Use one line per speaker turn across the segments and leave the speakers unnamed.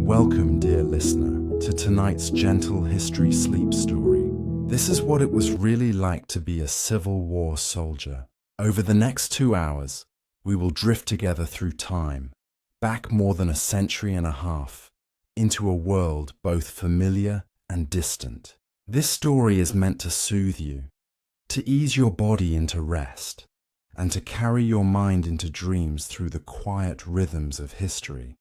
Welcome, dear listener, to tonight's gentle history sleep story. This is what it was really like to be a Civil War soldier. Over the next 2 hours, we will drift together through time, back more than a century and a half, into a world both familiar and distant. This story is meant to soothe you, to ease your body into rest, and to carry your mind into dreams through the quiet rhythms of history.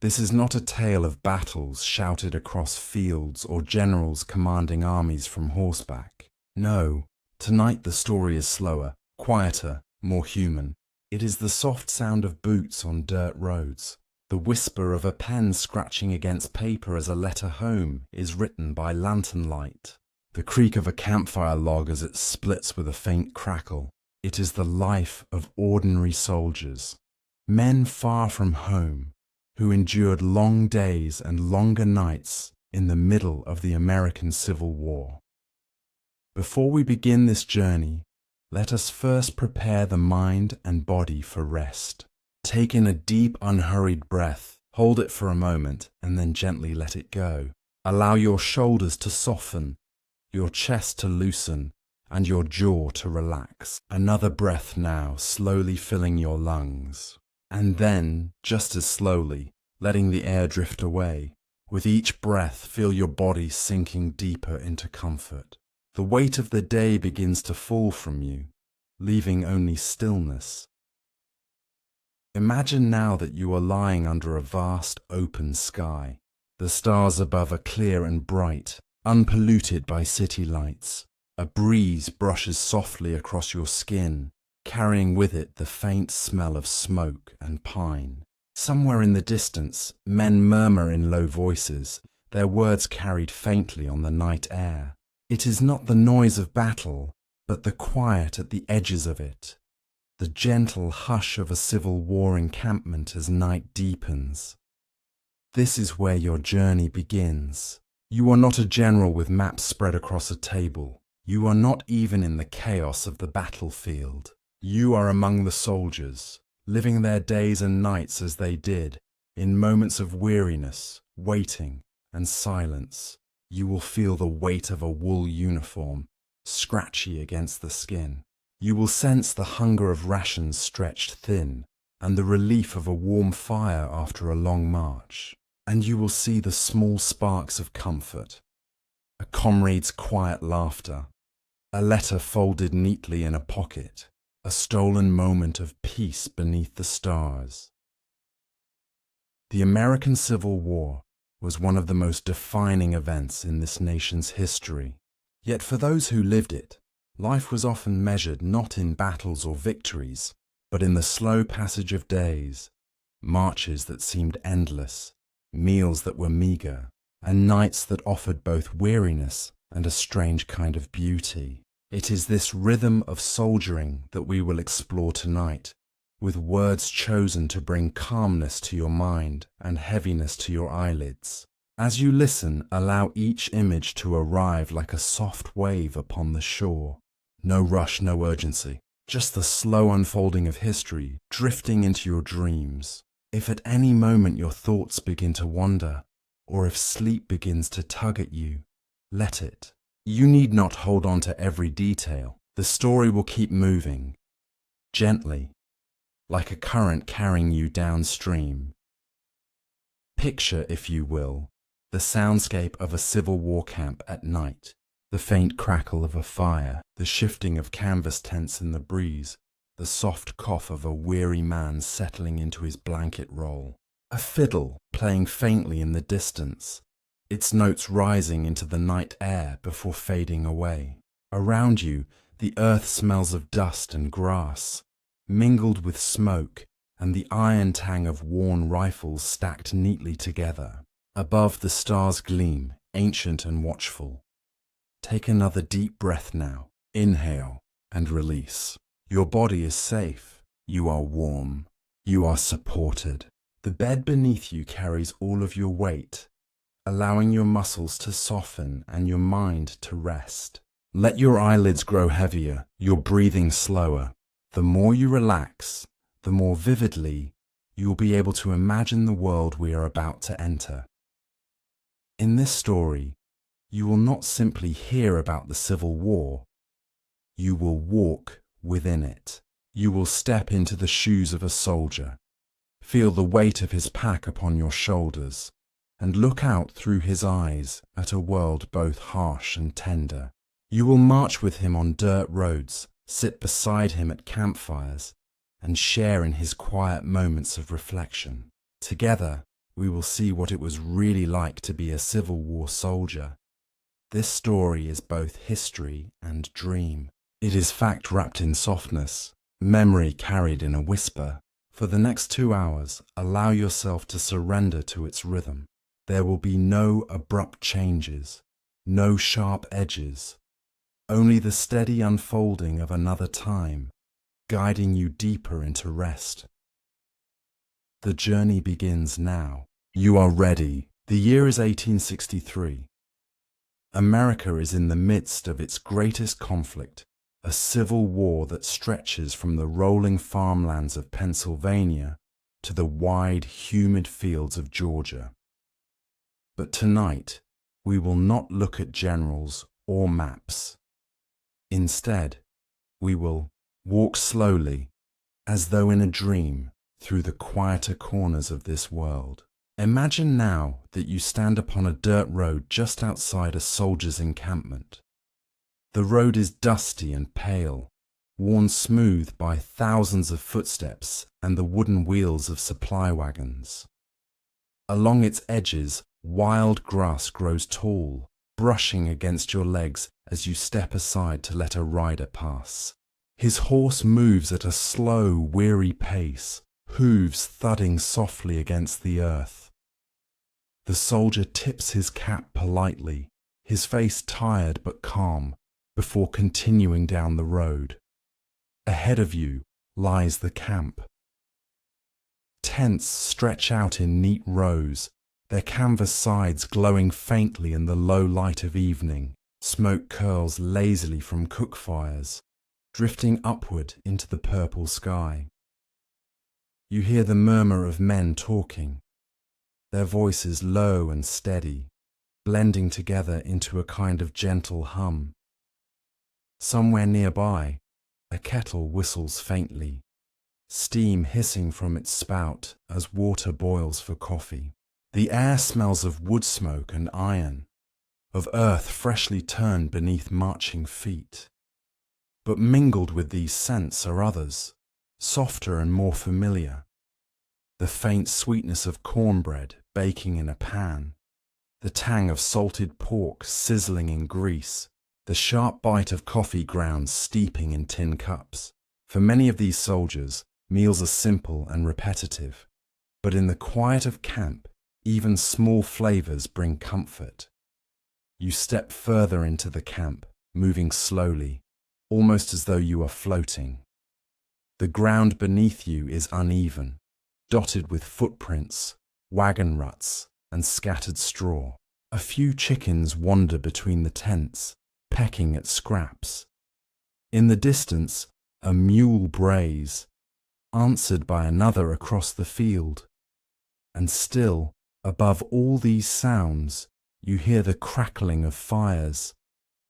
This is not a tale of battles shouted across fields or generals commanding armies from horseback. No, tonight the story is slower, quieter, more human. It is the soft sound of boots on dirt roads, the whisper of a pen scratching against paper as a letter home is written by lantern light, the creak of a campfire log as it splits with a faint crackle. It is the life of ordinary soldiers, men far from home, who endured long days and longer nights in the middle of the American Civil War. Before we begin this journey, let us first prepare the mind and body for rest. Take in a deep, unhurried breath, hold it for a moment, and then gently let it go. Allow your shoulders to soften, your chest to loosen, and your jaw to relax. Another breath now, slowly filling your lungs. And then, just as slowly, letting the air drift away. With each breath, feel your body sinking deeper into comfort. The weight of the day begins to fall from you, leaving only stillness. Imagine now that you are lying under a vast open sky. The stars above are clear and bright, unpolluted by city lights. A breeze brushes softly across your skin, carrying with it the faint smell of smoke and pine. Somewhere in the distance, men murmur in low voices, their words carried faintly on the night air. It is not the noise of battle, but the quiet at the edges of it, the gentle hush of a Civil War encampment as night deepens. This is where your journey begins. You are not a general with maps spread across a table. You are not even in the chaos of the battlefield. You are among the soldiers, living their days and nights as they did, in moments of weariness, waiting, and silence. You will feel the weight of a wool uniform, scratchy against the skin. You will sense the hunger of rations stretched thin, and the relief of a warm fire after a long march. And you will see the small sparks of comfort, a comrade's quiet laughter, a letter folded neatly in a pocket, a stolen moment of peace beneath the stars. The American Civil War was one of the most defining events in this nation's history. Yet for those who lived it, life was often measured not in battles or victories, but in the slow passage of days, marches that seemed endless, meals that were meager, and nights that offered both weariness and a strange kind of beauty. It is this rhythm of soldiering that we will explore tonight, with words chosen to bring calmness to your mind and heaviness to your eyelids. As you listen, allow each image to arrive like a soft wave upon the shore. No rush, no urgency, just the slow unfolding of history drifting into your dreams. If at any moment your thoughts begin to wander, or if sleep begins to tug at you, let it. You need not hold on to every detail. The story will keep moving, gently, like a current carrying you downstream. Picture, if you will, the soundscape of a Civil War camp at night, the faint crackle of a fire, the shifting of canvas tents in the breeze, the soft cough of a weary man settling into his blanket roll, a fiddle playing faintly in the distance, its notes rising into the night air before fading away. Around you, the earth smells of dust and grass, mingled with smoke and the iron tang of worn rifles stacked neatly together. Above, the stars gleam, ancient and watchful. Take another deep breath now. Inhale and release. Your body is safe. You are warm. You are supported. The bed beneath you carries all of your weight, allowing your muscles to soften and your mind to rest. Let your eyelids grow heavier, your breathing slower. The more you relax, the more vividly you will be able to imagine the world we are about to enter. In this story, you will not simply hear about the Civil War, you will walk within it. You will step into the shoes of a soldier, feel the weight of his pack upon your shoulders, and look out through his eyes at a world both harsh and tender. You will march with him on dirt roads, sit beside him at campfires, and share in his quiet moments of reflection. Together, we will see what it was really like to be a Civil War soldier. This story is both history and dream. It is fact wrapped in softness, memory carried in a whisper. For the next 2 hours, allow yourself to surrender to its rhythm. There will be no abrupt changes, no sharp edges, only the steady unfolding of another time, guiding you deeper into rest. The journey begins now. You are ready. The year is 1863. America is in the midst of its greatest conflict, a civil war that stretches from the rolling farmlands of Pennsylvania to the wide, humid fields of Georgia. But tonight, we will not look at generals or maps. Instead, we will walk slowly, as though in a dream, through the quieter corners of this world. Imagine now that you stand upon a dirt road just outside a soldier's encampment. The road is dusty and pale, worn smooth by thousands of footsteps and the wooden wheels of supply wagons. Along its edges, wild grass grows tall, brushing against your legs as you step aside to let a rider pass. His horse moves at a slow, weary pace, hooves thudding softly against the earth. The soldier tips his cap politely, his face tired but calm, before continuing down the road. Ahead of you lies the camp. Tents stretch out in neat rows, their canvas sides glowing faintly in the low light of evening. Smoke curls lazily from cook fires, drifting upward into the purple sky. You hear the murmur of men talking, their voices low and steady, blending together into a kind of gentle hum. Somewhere nearby, a kettle whistles faintly, steam hissing from its spout as water boils for coffee. The air smells of wood smoke and iron, of earth freshly turned beneath marching feet. But mingled with these scents are others, softer and more familiar. The faint sweetness of cornbread baking in a pan, the tang of salted pork sizzling in grease, the sharp bite of coffee grounds steeping in tin cups. For many of these soldiers, meals are simple and repetitive, but in the quiet of camp, even small flavors bring comfort. You step further into the camp, moving slowly, almost as though you are floating. The ground beneath you is uneven, dotted with footprints, wagon ruts, and scattered straw. A few chickens wander between the tents, pecking at scraps. In the distance, a mule brays, answered by another across the field. And still, above all these sounds, you hear the crackling of fires,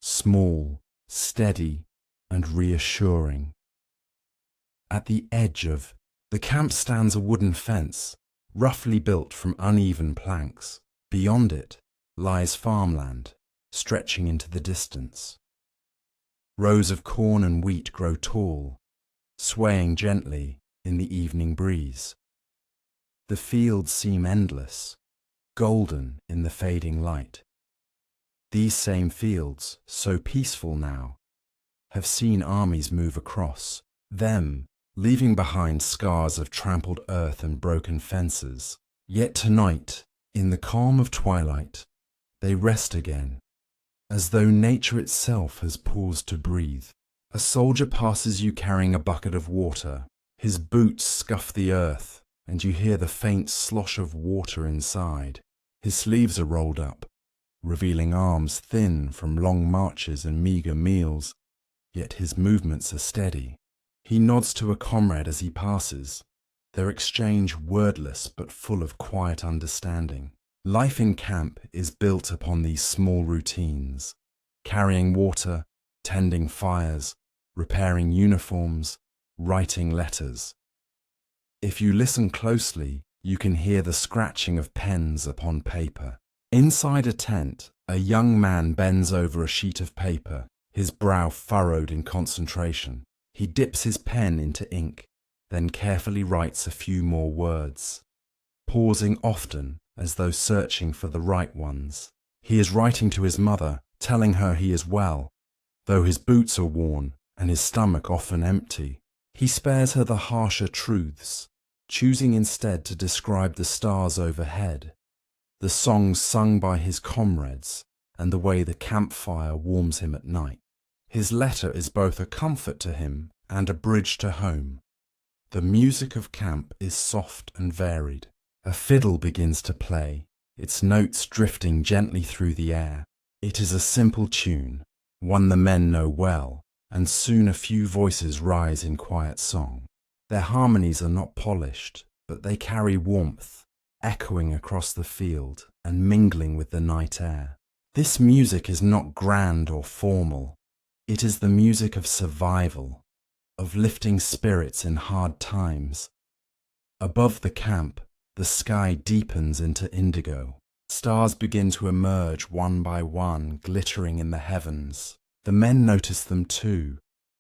small, steady, and reassuring. At the edge of the camp stands a wooden fence, roughly built from uneven planks. Beyond it lies farmland, stretching into the distance. Rows of corn and wheat grow tall, swaying gently in the evening breeze. The fields seem endless, golden in the fading light. These same fields, so peaceful now, have seen armies move across, them leaving behind scars of trampled earth and broken fences. Yet tonight, in the calm of twilight, they rest again, as though nature itself has paused to breathe. A soldier passes you carrying a bucket of water. His boots scuff the earth, and you hear the faint slosh of water inside. His sleeves are rolled up, revealing arms thin from long marches and meagre meals, yet his movements are steady. He nods to a comrade as he passes, Their exchange wordless but full of quiet understanding. Life in camp is built upon these small routines: carrying water, tending fires, repairing uniforms, writing letters. If you listen closely, you can hear the scratching of pens upon paper. Inside a tent, a young man bends over a sheet of paper, his brow furrowed in concentration. He dips his pen into ink, then carefully writes a few more words, pausing often as though searching for the right ones. He is writing to his mother, telling her he is well, though his boots are worn and his stomach often empty. He spares her the harsher truths, choosing instead to describe the stars overhead, the songs sung by his comrades, and the way the campfire warms him at night. His letter is both a comfort to him and a bridge to home. The music of camp is soft and varied. A fiddle begins to play, its notes drifting gently through the air. It is a simple tune, one the men know well, and soon a few voices rise in quiet song. Their harmonies are not polished, but they carry warmth, echoing across the field and mingling with the night air. This music is not grand or formal. It is the music of survival, of lifting spirits in hard times. Above the camp, the sky deepens into indigo. Stars begin to emerge one by one, glittering in the heavens. The men notice them too,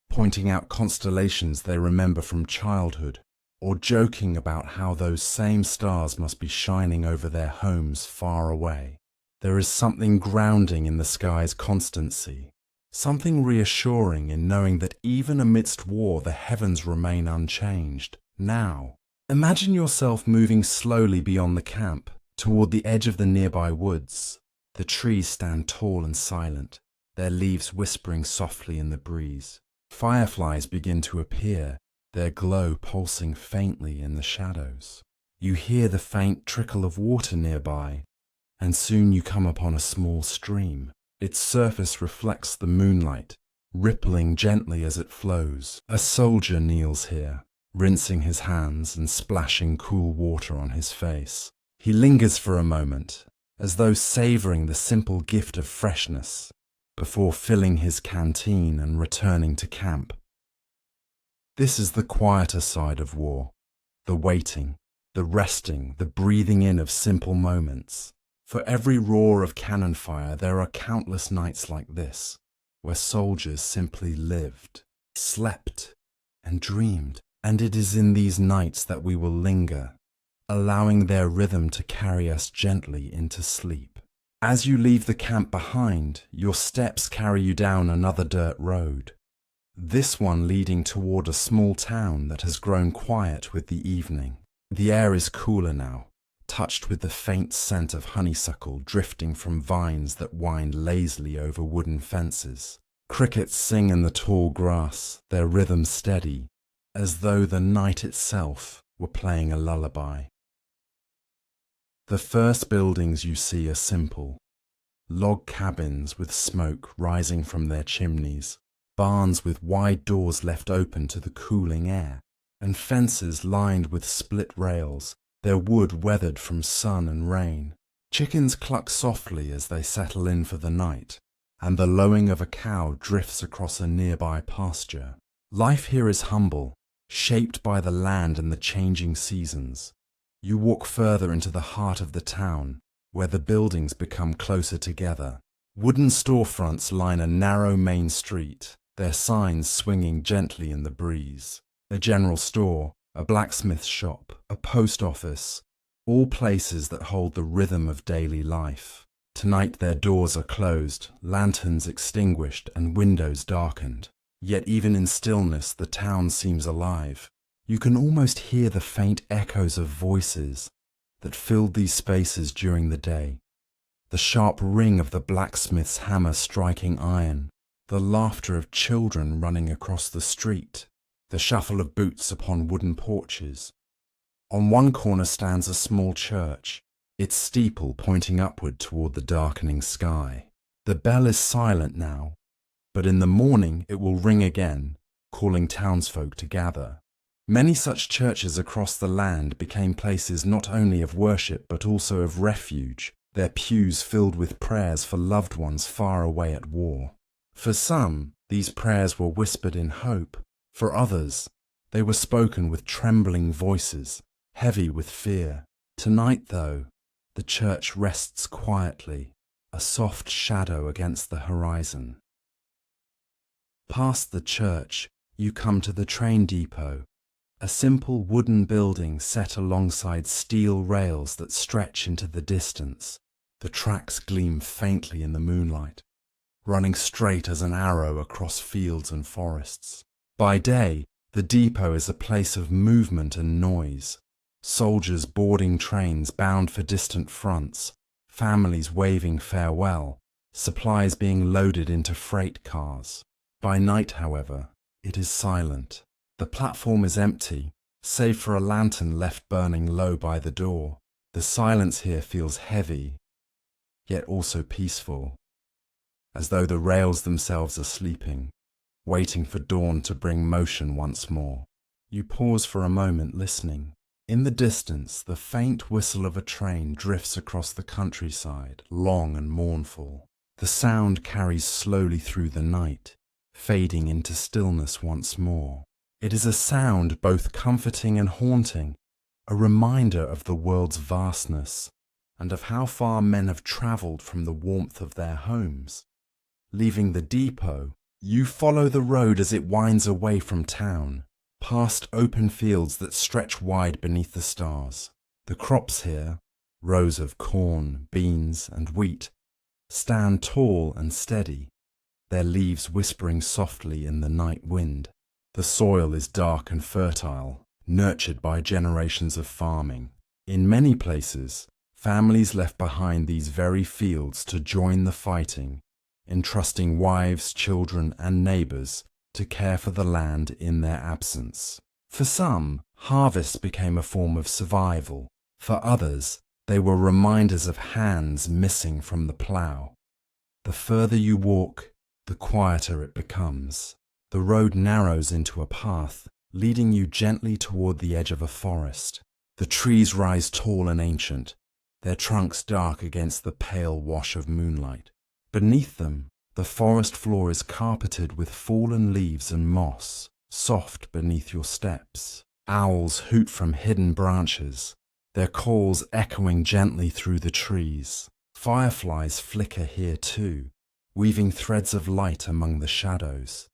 pointing out constellations they remember from childhood, or joking about how those same stars must be shining over their homes far away. There is something grounding in the sky's constancy, something reassuring in knowing that even amidst war the heavens remain unchanged. Now, imagine yourself moving slowly beyond the camp, toward the edge of the nearby woods. The trees stand tall and silent, their leaves whispering softly in the breeze. Fireflies begin to appear, their glow pulsing faintly in the shadows. You hear the faint trickle of water nearby, and soon you come upon a small stream. Its surface reflects the moonlight, rippling gently as it flows. A soldier kneels here, rinsing his hands and splashing cool water on his face. He lingers for a moment, as though savouring the simple gift of freshness, before filling his canteen and returning to camp. This is the quieter side of war, the waiting, the resting, the breathing in of simple moments. For every roar of cannon fire, there are countless nights like this, where soldiers simply lived, slept, and dreamed. And it is in these nights that we will linger, allowing their rhythm to carry us gently into sleep. As you leave the camp behind, your steps carry you down another dirt road, this one leading toward a small town that has grown quiet with the evening. The air is cooler now, touched with the faint scent of honeysuckle drifting from vines that wind lazily over wooden fences. Crickets sing in the tall grass, their rhythm steady, as though the night itself were playing a lullaby. The first buildings you see are simple: log cabins with smoke rising from their chimneys, barns with wide doors left open to the cooling air, and fences lined with split rails, their wood weathered from sun and rain. Chickens cluck softly as they settle in for the night, and the lowing of a cow drifts across a nearby pasture. Life here is humble, shaped by the land and the changing seasons. You walk further into the heart of the town, where the buildings become closer together. Wooden storefronts line a narrow main street, their signs swinging gently in the breeze. A general store, a blacksmith shop, a post office, all places that hold the rhythm of daily life. Tonight their doors are closed, lanterns extinguished, and windows darkened. Yet even in stillness the town seems alive. You can almost hear the faint echoes of voices that filled these spaces during the day. The sharp ring of the blacksmith's hammer striking iron, the laughter of children running across the street, the shuffle of boots upon wooden porches. On one corner stands a small church, its steeple pointing upward toward the darkening sky. The bell is silent now, but in the morning it will ring again, calling townsfolk to gather. Many such churches across the land became places not only of worship but also of refuge, their pews filled with prayers for loved ones far away at war. For some, these prayers were whispered in hope. For others, they were spoken with trembling voices, heavy with fear. Tonight, though, the church rests quietly, a soft shadow against the horizon. Past the church, you come to the train depot, a simple wooden building set alongside steel rails that stretch into the distance. The tracks gleam faintly in the moonlight, running straight as an arrow across fields and forests. By day, the depot is a place of movement and noise. Soldiers boarding trains bound for distant fronts, families waving farewell, supplies being loaded into freight cars. By night, however, it is silent. The platform is empty, save for a lantern left burning low by the door. The silence here feels heavy, yet also peaceful, as though the rails themselves are sleeping, waiting for dawn to bring motion once more. You pause for a moment listening. In the distance, the faint whistle of a train drifts across the countryside, long and mournful. The sound carries slowly through the night, fading into stillness once more. It is a sound both comforting and haunting, a reminder of the world's vastness and of how far men have travelled from the warmth of their homes. Leaving the depot, you follow the road as it winds away from town, past open fields that stretch wide beneath the stars. The crops here, rows of corn, beans, and wheat, stand tall and steady, their leaves whispering softly in the night wind. The soil is dark and fertile, nurtured by generations of farming. In many places, families left behind these very fields to join the fighting, entrusting wives, children, and neighbours to care for the land in their absence. For some, harvests became a form of survival. For others, they were reminders of hands missing from the plough. The further you walk, the quieter it becomes. The road narrows into a path, leading you gently toward the edge of a forest. The trees rise tall and ancient, their trunks dark against the pale wash of moonlight. Beneath them, the forest floor is carpeted with fallen leaves and moss, soft beneath your steps. Owls hoot from hidden branches, their calls echoing gently through the trees. Fireflies flicker here too, weaving threads of light among the shadows.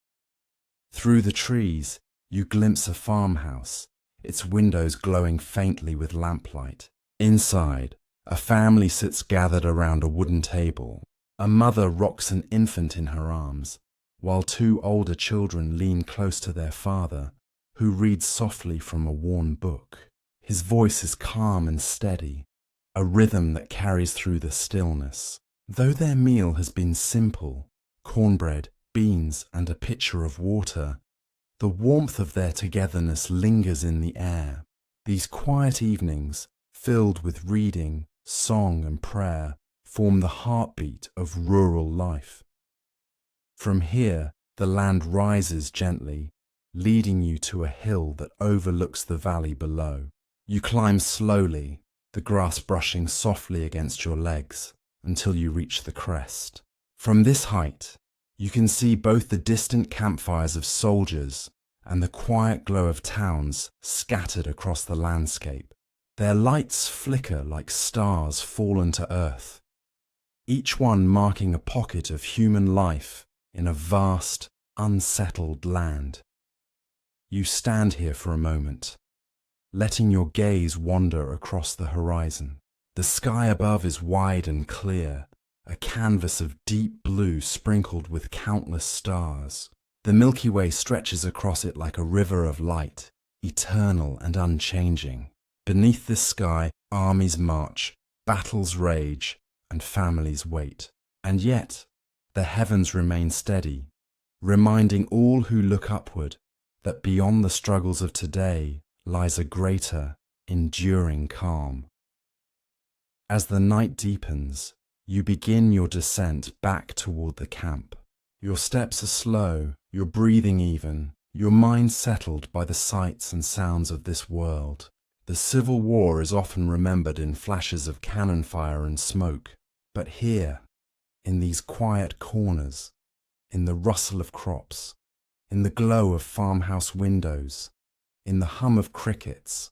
Through the trees, you glimpse a farmhouse, its windows glowing faintly with lamplight. Inside, a family sits gathered around a wooden table. A mother rocks an infant in her arms, while two older children lean close to their father, who reads softly from a worn book. His voice is calm and steady, a rhythm that carries through the stillness. Though their meal has been simple, cornbread, beans, and a pitcher of water, the warmth of their togetherness lingers in the air. These quiet evenings, filled with reading, song, and prayer, form the heartbeat of rural life. From here, the land rises gently, leading you to a hill that overlooks the valley below. You climb slowly, the grass brushing softly against your legs, until you reach the crest. From this height, you can see both the distant campfires of soldiers and the quiet glow of towns scattered across the landscape. Their lights flicker like stars fallen to earth, each one marking a pocket of human life in a vast, unsettled land. You stand here for a moment, letting your gaze wander across the horizon. The sky above is wide and clear, a canvas of deep blue sprinkled with countless stars. The Milky Way stretches across it like a river of light, eternal and unchanging. Beneath this sky, armies march, battles rage, and families wait. And yet, the heavens remain steady, reminding all who look upward that beyond the struggles of today lies a greater, enduring calm. As the night deepens, you begin your descent back toward the camp. Your steps are slow, your breathing even, your mind settled by the sights and sounds of this world. The Civil War is often remembered in flashes of cannon fire and smoke, but here, in these quiet corners, in the rustle of crops, in the glow of farmhouse windows, in the hum of crickets,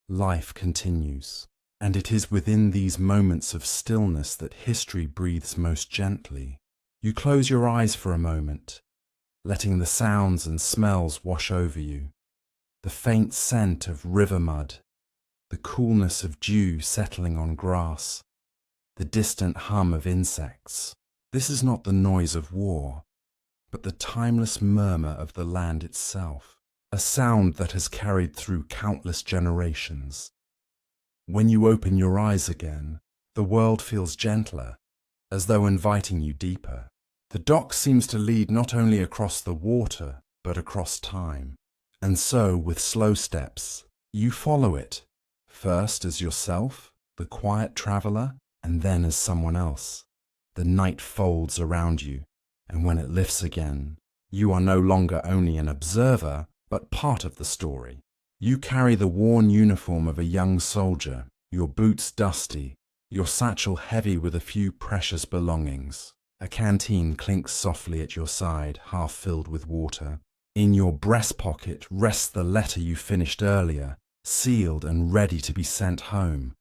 life continues. And it is within these moments of stillness that history breathes most gently. You close your eyes for a moment, letting the sounds and smells wash over you. The faint scent of river mud, the coolness of dew settling on grass, the distant hum of insects. This is not the noise of war, but the timeless murmur of the land itself, a sound that has carried through countless generations. When you open your eyes again, the world feels gentler, as though inviting you deeper. The dock seems to lead not only across the water, but across time. And so, with slow steps, you follow it, first as yourself, the quiet traveller, and then as someone else. The night folds around you, and when it lifts again, you are no longer only an observer, but part of the story. You carry the worn uniform of a young soldier, your boots dusty, your satchel heavy with a few precious belongings. A canteen clinks softly at your side, half filled with water. In your breast pocket rests the letter you finished earlier, sealed and ready to be sent home.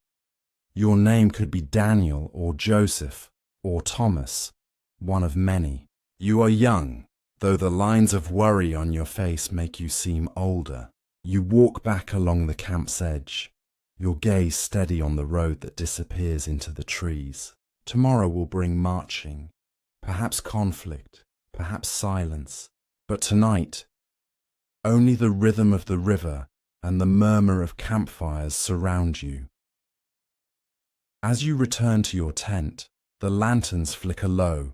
Your name could be Daniel or Joseph or Thomas, one of many. You are young, though the lines of worry on your face make you seem older. You walk back along the camp's edge, your gaze steady on the road that disappears into the trees. Tomorrow will bring marching, perhaps conflict, perhaps silence, but tonight, only the rhythm of the river and the murmur of campfires surround you. As you return to your tent, the lanterns flicker low,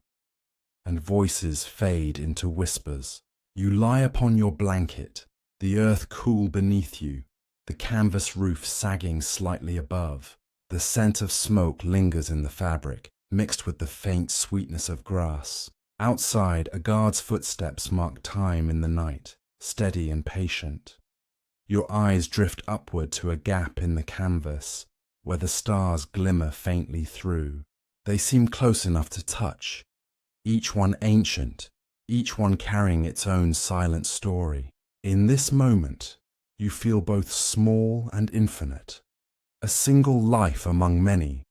and voices fade into whispers. You lie upon your blanket, the earth cool beneath you, the canvas roof sagging slightly above. The scent of smoke lingers in the fabric, mixed with the faint sweetness of grass. Outside, a guard's footsteps mark time in the night, steady and patient. Your eyes drift upward to a gap in the canvas, where the stars glimmer faintly through. They seem close enough to touch, each one ancient, each one carrying its own silent story. In this moment, you feel both small and infinite, a single life among many,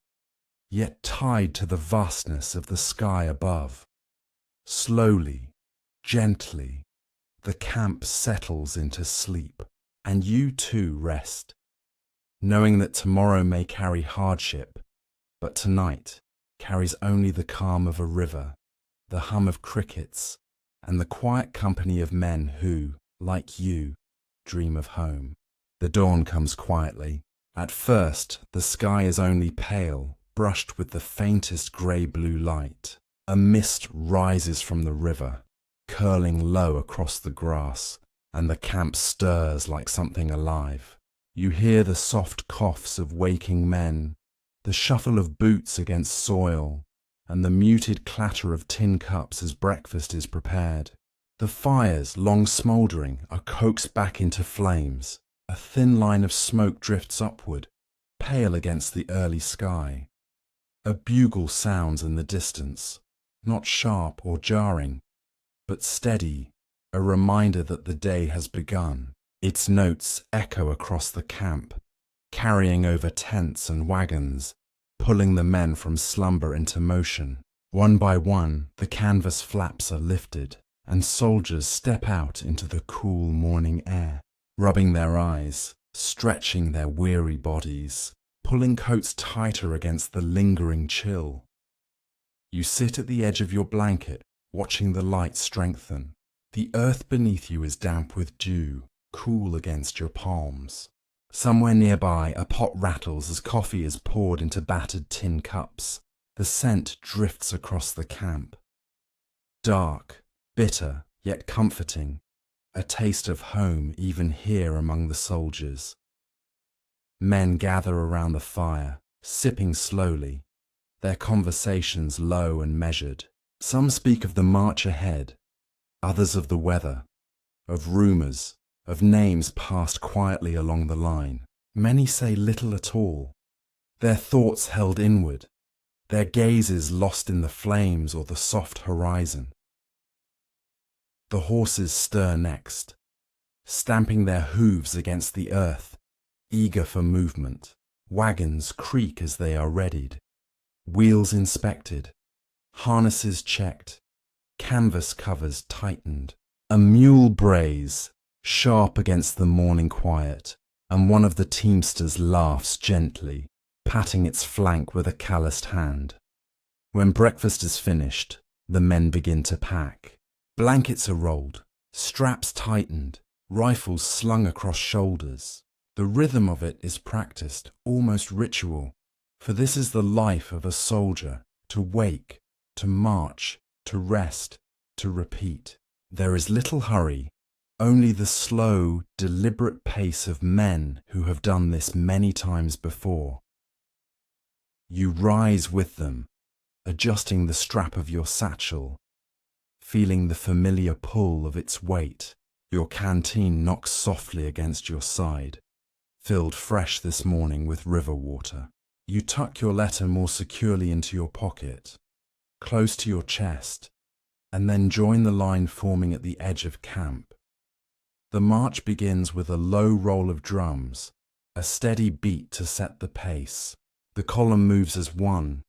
yet tied to the vastness of the sky above. Slowly, gently, the camp settles into sleep, and you too rest, knowing that tomorrow may carry hardship, but tonight carries only the calm of a river, the hum of crickets, and the quiet company of men who, like you, dream of home. The dawn comes quietly. At first, the sky is only pale, brushed with the faintest grey-blue light. A mist rises from the river, curling low across the grass, and the camp stirs like something alive. You hear the soft coughs of waking men, the shuffle of boots against soil, and the muted clatter of tin cups as breakfast is prepared. The fires, long smouldering, are coaxed back into flames. A thin line of smoke drifts upward, pale against the early sky. A bugle sounds in the distance, not sharp or jarring, but steady, a reminder that the day has begun. Its notes echo across the camp, carrying over tents and wagons, pulling the men from slumber into motion. One by one, the canvas flaps are lifted, and soldiers step out into the cool morning air, rubbing their eyes, stretching their weary bodies, pulling coats tighter against the lingering chill. You sit at the edge of your blanket, watching the light strengthen. The earth beneath you is damp with dew, cool against your palms. Somewhere nearby, a pot rattles as coffee is poured into battered tin cups. The scent drifts across the camp. Dark, bitter, yet comforting, a taste of home even here among the soldiers. Men gather around the fire, sipping slowly, their conversations low and measured. Some speak of the march ahead, others of the weather, of rumors, of names passed quietly along the line. Many say little at all, their thoughts held inward, their gazes lost in the flames or the soft horizon. The horses stir next, stamping their hooves against the earth, eager for movement. Wagons creak as they are readied, wheels inspected, harnesses checked, canvas covers tightened. A mule brays, sharp against the morning quiet, and one of the teamsters laughs gently, patting its flank with a calloused hand. When breakfast is finished, the men begin to pack. Blankets are rolled, straps tightened, rifles slung across shoulders. The rhythm of it is practiced, almost ritual, for this is the life of a soldier, to wake, to march, to rest, to repeat. There is little hurry, only the slow, deliberate pace of men who have done this many times before. You rise with them, adjusting the strap of your satchel, feeling the familiar pull of its weight. Your canteen knocks softly against your side, filled fresh this morning with river water. You tuck your letter more securely into your pocket, close to your chest, and then join the line forming at the edge of camp. The march begins with a low roll of drums, a steady beat to set the pace. The column moves as one,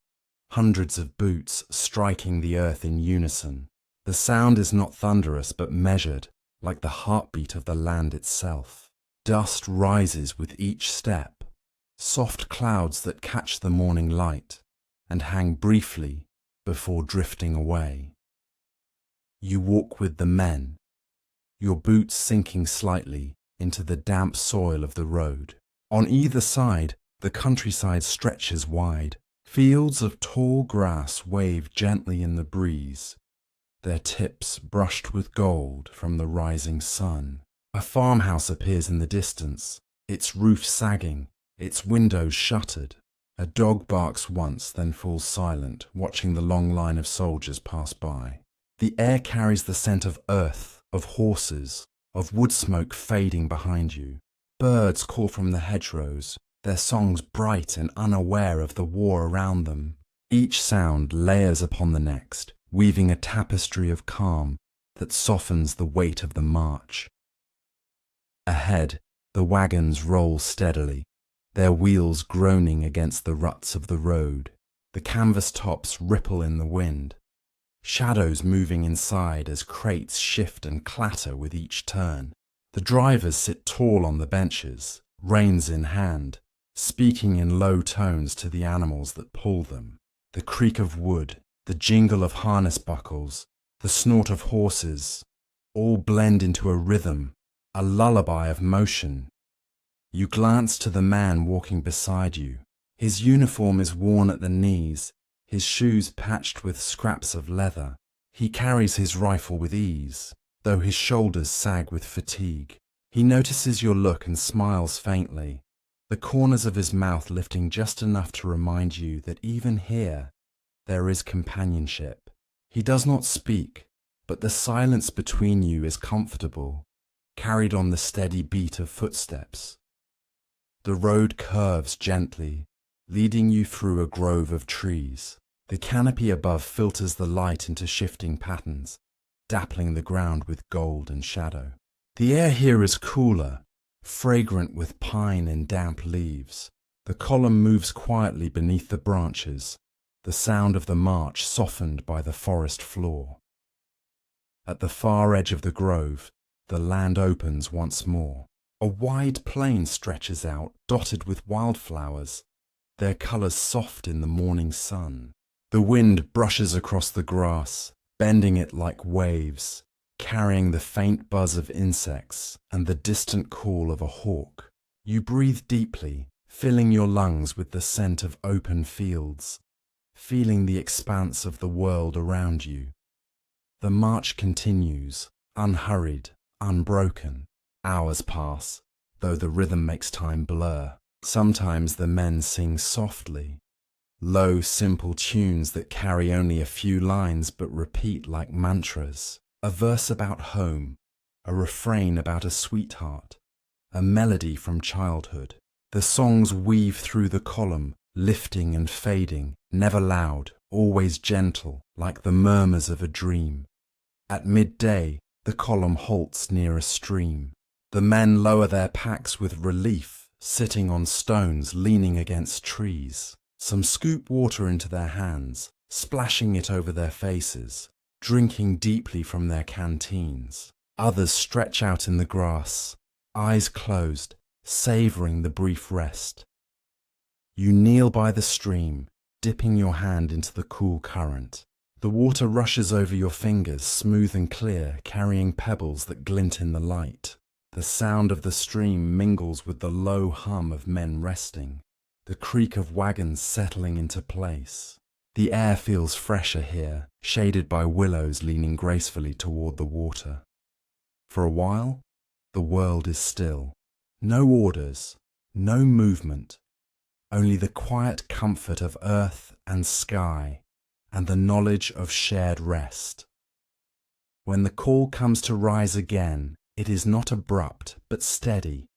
hundreds of boots striking the earth in unison. The sound is not thunderous but measured, like the heartbeat of the land itself. Dust rises with each step, soft clouds that catch the morning light and hang briefly before drifting away. You walk with the men, your boots sinking slightly into the damp soil of the road. On either side, the countryside stretches wide. Fields of tall grass wave gently in the breeze, their tips brushed with gold from the rising sun. A farmhouse appears in the distance, its roof sagging, its windows shuttered. A dog barks once, then falls silent, watching the long line of soldiers pass by. The air carries the scent of earth, of horses, of wood smoke fading behind you. Birds call from the hedgerows, their songs bright and unaware of the war around them. Each sound layers upon the next, weaving a tapestry of calm that softens the weight of the march. Ahead, the wagons roll steadily, their wheels groaning against the ruts of the road. The canvas tops ripple in the wind, shadows moving inside as crates shift and clatter with each turn. The drivers sit tall on the benches, reins in hand, speaking in low tones to the animals that pull them. The creak of wood, the jingle of harness buckles, the snort of horses, all blend into a rhythm, a lullaby of motion. You glance to the man walking beside you. His uniform is worn at the knees, his shoes patched with scraps of leather. He carries his rifle with ease, though his shoulders sag with fatigue. He notices your look and smiles faintly, the corners of his mouth lifting just enough to remind you that even here there is companionship. He does not speak, but the silence between you is comfortable, carried on the steady beat of footsteps. The road curves gently, leading you through a grove of trees. The canopy above filters the light into shifting patterns, dappling the ground with gold and shadow. The air here is cooler, fragrant with pine and damp leaves. The column moves quietly beneath the branches, the sound of the march softened by the forest floor. At the far edge of the grove, the land opens once more. A wide plain stretches out, dotted with wildflowers, their colours soft in the morning sun. The wind brushes across the grass, bending it like waves, carrying the faint buzz of insects and the distant call of a hawk. You breathe deeply, filling your lungs with the scent of open fields, feeling the expanse of the world around you. The march continues, unhurried, unbroken. Hours pass, though the rhythm makes time blur. Sometimes the men sing softly, low, simple tunes that carry only a few lines but repeat like mantras. A verse about home, a refrain about a sweetheart, a melody from childhood. The songs weave through the column, lifting and fading, never loud, always gentle, like the murmurs of a dream. At midday, the column halts near a stream. The men lower their packs with relief, sitting on stones, leaning against trees. Some scoop water into their hands, splashing it over their faces, drinking deeply from their canteens. Others stretch out in the grass, eyes closed, savouring the brief rest. You kneel by the stream, dipping your hand into the cool current. The water rushes over your fingers, smooth and clear, carrying pebbles that glint in the light. The sound of the stream mingles with the low hum of men resting, the creak of wagons settling into place. The air feels fresher here, shaded by willows leaning gracefully toward the water. For a while, the world is still. No orders, no movement, only the quiet comfort of earth and sky, and the knowledge of shared rest. When the call comes to rise again, it is not abrupt but steady,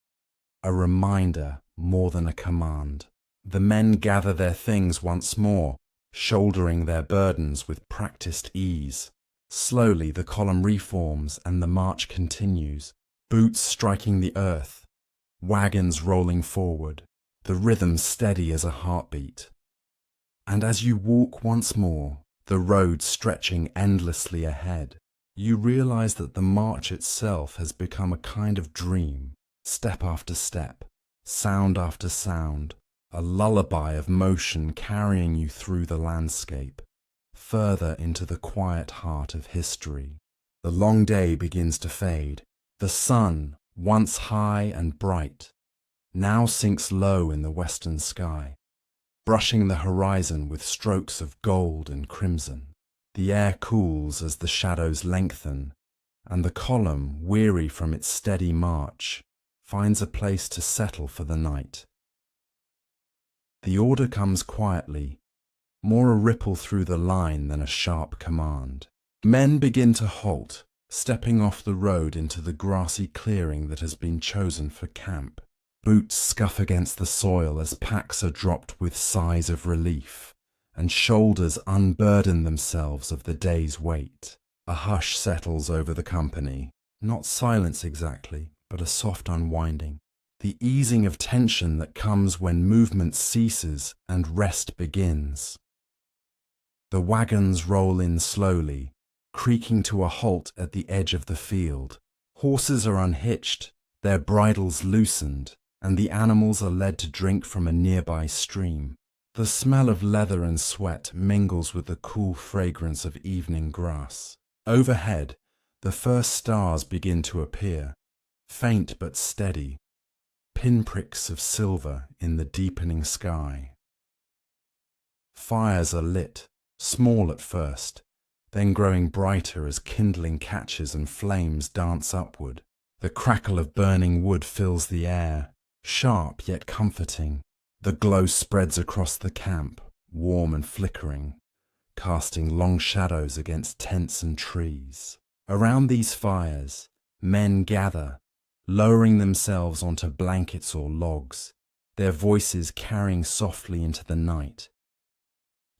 a reminder more than a command. The men gather their things once more, shouldering their burdens with practiced ease. Slowly the column reforms and the march continues, boots striking the earth, wagons rolling forward, the rhythm steady as a heartbeat. And as you walk once more, the road stretching endlessly ahead, you realize that the march itself has become a kind of dream, step after step, sound after sound, a lullaby of motion carrying you through the landscape, further into the quiet heart of history. The long day begins to fade. The sun, once high and bright, now sinks low in the western sky, brushing the horizon with strokes of gold and crimson. The air cools as the shadows lengthen, and the column, weary from its steady march, finds a place to settle for the night. The order comes quietly, more a ripple through the line than a sharp command. Men begin to halt, stepping off the road into the grassy clearing that has been chosen for camp. Boots scuff against the soil as packs are dropped with sighs of relief, and shoulders unburden themselves of the day's weight. A hush settles over the company, not silence exactly, but a soft unwinding. The easing of tension that comes when movement ceases and rest begins. The wagons roll in slowly, creaking to a halt at the edge of the field. Horses are unhitched, their bridles loosened, and the animals are led to drink from a nearby stream. The smell of leather and sweat mingles with the cool fragrance of evening grass. Overhead, the first stars begin to appear, faint but steady, pinpricks of silver in the deepening sky. Fires are lit, small at first, then growing brighter as kindling catches and flames dance upward. The crackle of burning wood fills the air, sharp yet comforting. The glow spreads across the camp, warm and flickering, casting long shadows against tents and trees. Around these fires, men gather, lowering themselves onto blankets or logs, their voices carrying softly into the night.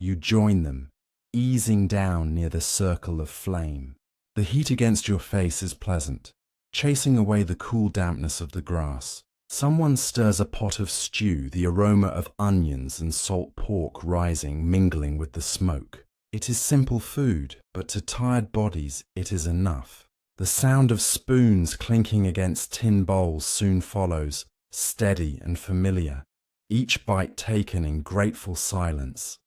You join them, easing down near the circle of flame. The heat against your face is pleasant, chasing away the cool dampness of the grass. Someone stirs a pot of stew, the aroma of onions and salt pork rising, mingling with the smoke. It is simple food, but to tired bodies it is enough. The sound of spoons clinking against tin bowls soon follows, steady and familiar, each bite taken in grateful silence.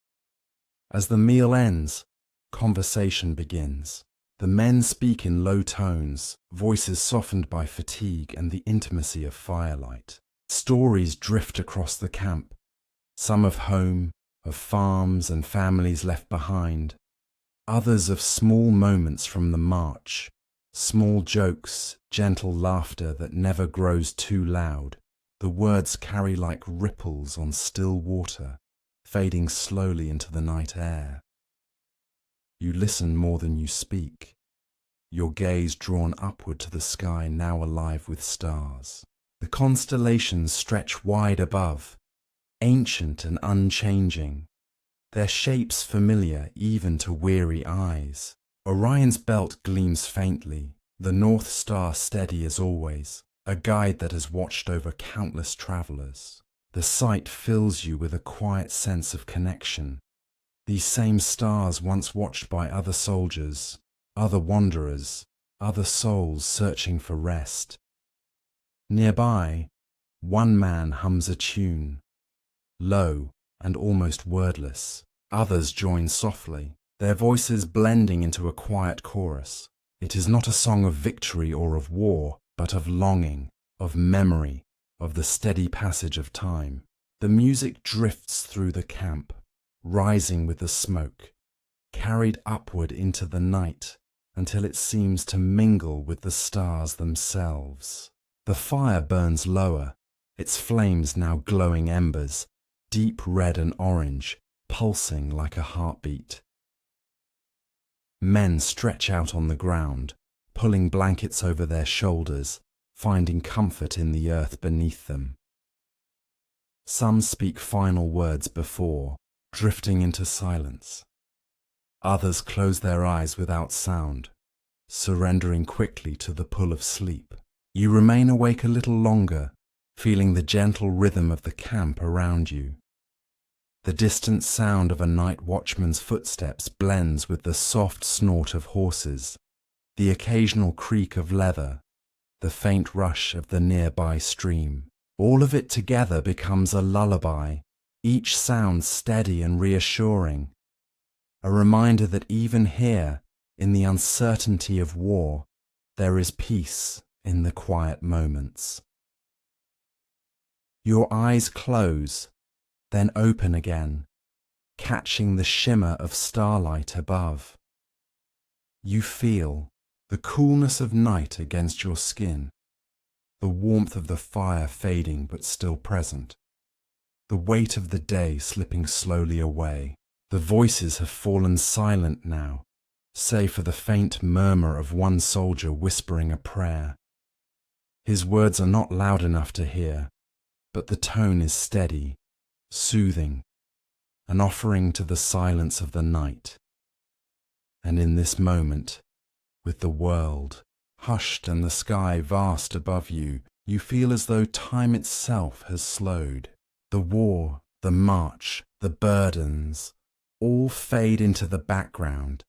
As the meal ends, conversation begins. The men speak in low tones, voices softened by fatigue and the intimacy of firelight. Stories drift across the camp, some of home, of farms and families left behind, others of small moments from the march, small jokes, gentle laughter that never grows too loud. The words carry like ripples on still water, fading slowly into the night air. You listen more than you speak. your gaze drawn upward to the sky now alive with stars. The constellations stretch wide above, ancient and unchanging, their shapes familiar even to weary eyes. Orion's belt gleams faintly, the North Star steady as always, a guide that has watched over countless travelers. The sight fills you with a quiet sense of connection. These same stars once watched by other soldiers, other wanderers, other souls searching for rest. Nearby, one man hums a tune, low and almost wordless. Others join softly, their voices blending into a quiet chorus. It is not a song of victory or of war, but of longing, of memory, of the steady passage of time. The music drifts through the camp, rising with the smoke, carried upward into the night until it seems to mingle with the stars themselves. The fire burns lower, its flames now glowing embers, deep red and orange, pulsing like a heartbeat. Men stretch out on the ground, pulling blankets over their shoulders, finding comfort in the earth beneath them. Some speak final words before, drifting into silence. Others close their eyes without sound, surrendering quickly to the pull of sleep. You remain awake a little longer, feeling the gentle rhythm of the camp around you. The distant sound of a night watchman's footsteps blends with the soft snort of horses, the occasional creak of leather, the faint rush of the nearby stream. All of it together becomes a lullaby, each sound steady and reassuring, a reminder that even here, in the uncertainty of war, there is peace in the quiet moments. Your eyes close, then open again, catching the shimmer of starlight above. You feel the coolness of night against your skin, the warmth of the fire fading but still present, the weight of the day slipping slowly away. The voices have fallen silent now, save for the faint murmur of one soldier whispering a prayer. His words are not loud enough to hear, but the tone is steady, soothing, an offering to the silence of the night. And in this moment, with the world hushed and the sky vast above you, you feel as though time itself has slowed. The war, the march, the burdens, all fade into the background,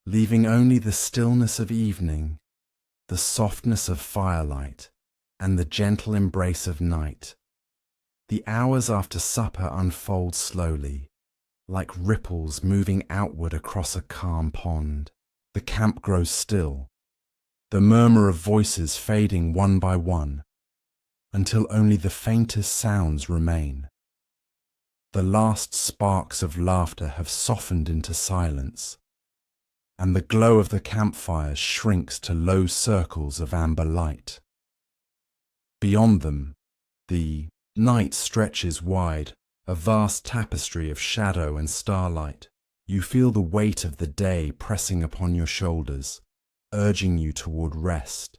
leaving only the stillness of evening, the softness of firelight, and the gentle embrace of night. The hours after supper unfold slowly, like ripples moving outward across a calm pond. The camp grows still, the murmur of voices fading one by one, until only the faintest sounds remain. The last sparks of laughter have softened into silence, and the glow of the campfires shrinks to low circles of amber light. Beyond them, the night stretches wide, a vast tapestry of shadow and starlight. You feel the weight of the day pressing upon your shoulders, urging you toward rest.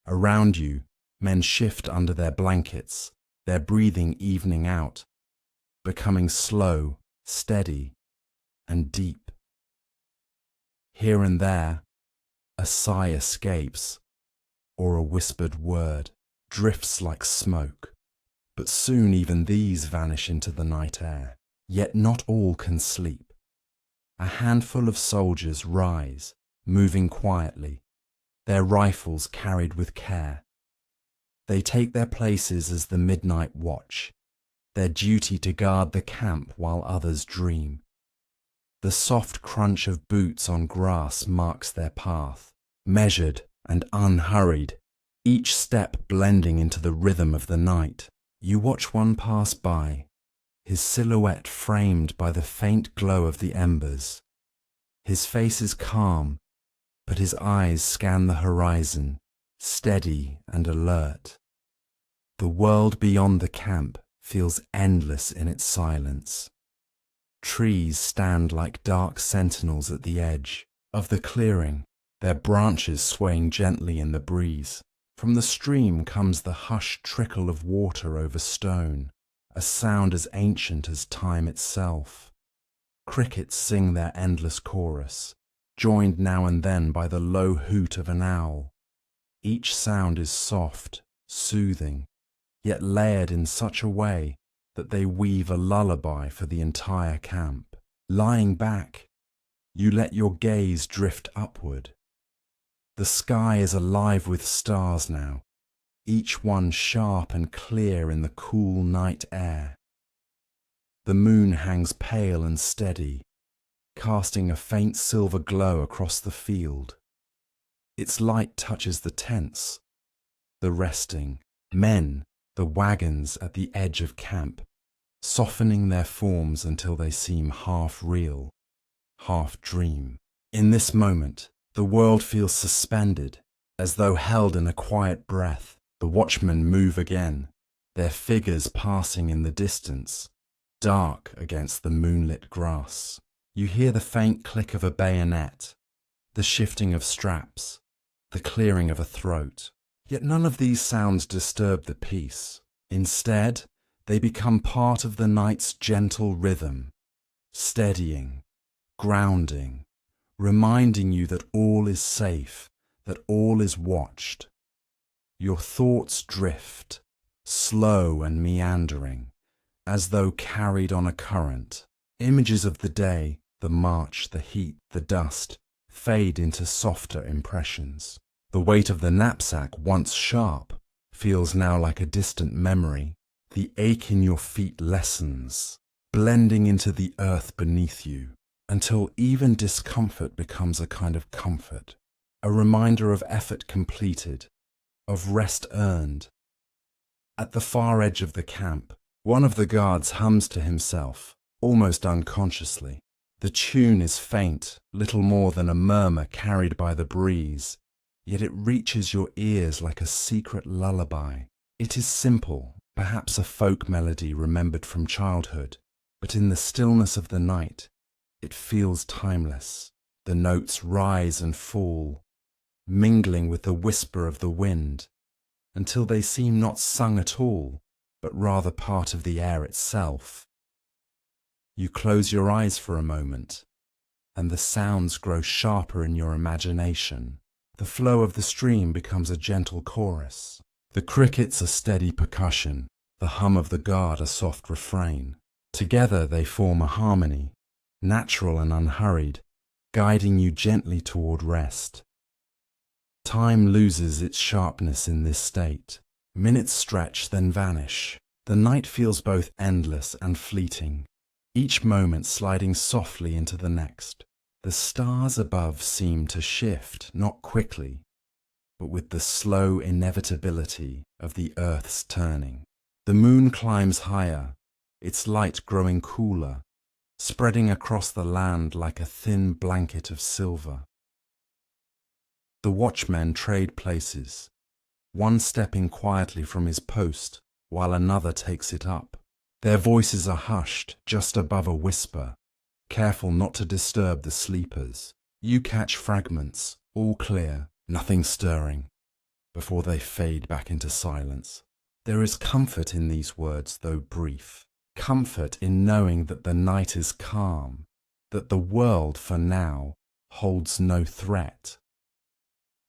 Around you, men shift under their blankets, their breathing evening out, becoming slow, steady, and deep. Here and there, a sigh escapes, or a whispered word drifts like smoke, but soon even these vanish into the night air. Yet not all can sleep. A handful of soldiers rise, moving quietly, their rifles carried with care. They take their places as the midnight watch, their duty to guard the camp while others dream. The soft crunch of boots on grass marks their path, measured and unhurried, each step blending into the rhythm of the night. You watch one pass by, his silhouette framed by the faint glow of the embers. His face is calm, but his eyes scan the horizon, steady and alert. The world beyond the camp feels endless in its silence. Trees stand like dark sentinels at the edge of the clearing, their branches swaying gently in the breeze. From the stream comes the hushed trickle of water over stone, a sound as ancient as time itself. Crickets sing their endless chorus, joined now and then by the low hoot of an owl. Each sound is soft, soothing, yet layered in such a way that they weave a lullaby for the entire camp. Lying back, you let your gaze drift upward. The sky is alive with stars now, each one sharp and clear in the cool night air. The moon hangs pale and steady, casting a faint silver glow across the field. Its light touches the tents, the resting men, the wagons at the edge of camp, softening their forms until they seem half real, half dream. In this moment, the world feels suspended, as though held in a quiet breath. The watchmen move again, their figures passing in the distance, dark against the moonlit grass. You hear the faint click of a bayonet, the shifting of straps, the clearing of a throat. Yet none of these sounds disturb the peace. Instead, they become part of the night's gentle rhythm, steadying, grounding, reminding you that all is safe, that all is watched. Your thoughts drift, slow and meandering, as though carried on a current. Images of the day, the march, the heat, the dust, fade into softer impressions. The weight of the knapsack, once sharp, feels now like a distant memory. The ache in your feet lessens, blending into the earth beneath you, until even discomfort becomes a kind of comfort, a reminder of effort completed, of rest earned. At the far edge of the camp, one of the guards hums to himself, almost unconsciously. The tune is faint, little more than a murmur carried by the breeze, yet it reaches your ears like a secret lullaby. It is simple, perhaps a folk melody remembered from childhood, but in the stillness of the night, it feels timeless. The notes rise and fall, mingling with the whisper of the wind, until they seem not sung at all, but rather part of the air itself. You close your eyes for a moment, and the sounds grow sharper in your imagination. The flow of the stream becomes a gentle chorus. The crickets a steady percussion, the hum of the guard a soft refrain. Together they form a harmony, natural and unhurried, guiding you gently toward rest. Time loses its sharpness in this state. Minutes stretch, then vanish. The night feels both endless and fleeting, each moment sliding softly into the next. The stars above seem to shift, not quickly, but with the slow inevitability of the earth's turning. The moon climbs higher, its light growing cooler, spreading across the land like a thin blanket of silver. The watchmen trade places, one stepping quietly from his post while another takes it up. Their voices are hushed just above a whisper, careful not to disturb the sleepers. You catch fragments, all clear, nothing stirring, before they fade back into silence. There is comfort in these words, though brief. Comfort in knowing that the night is calm, that the world, for now, holds no threat.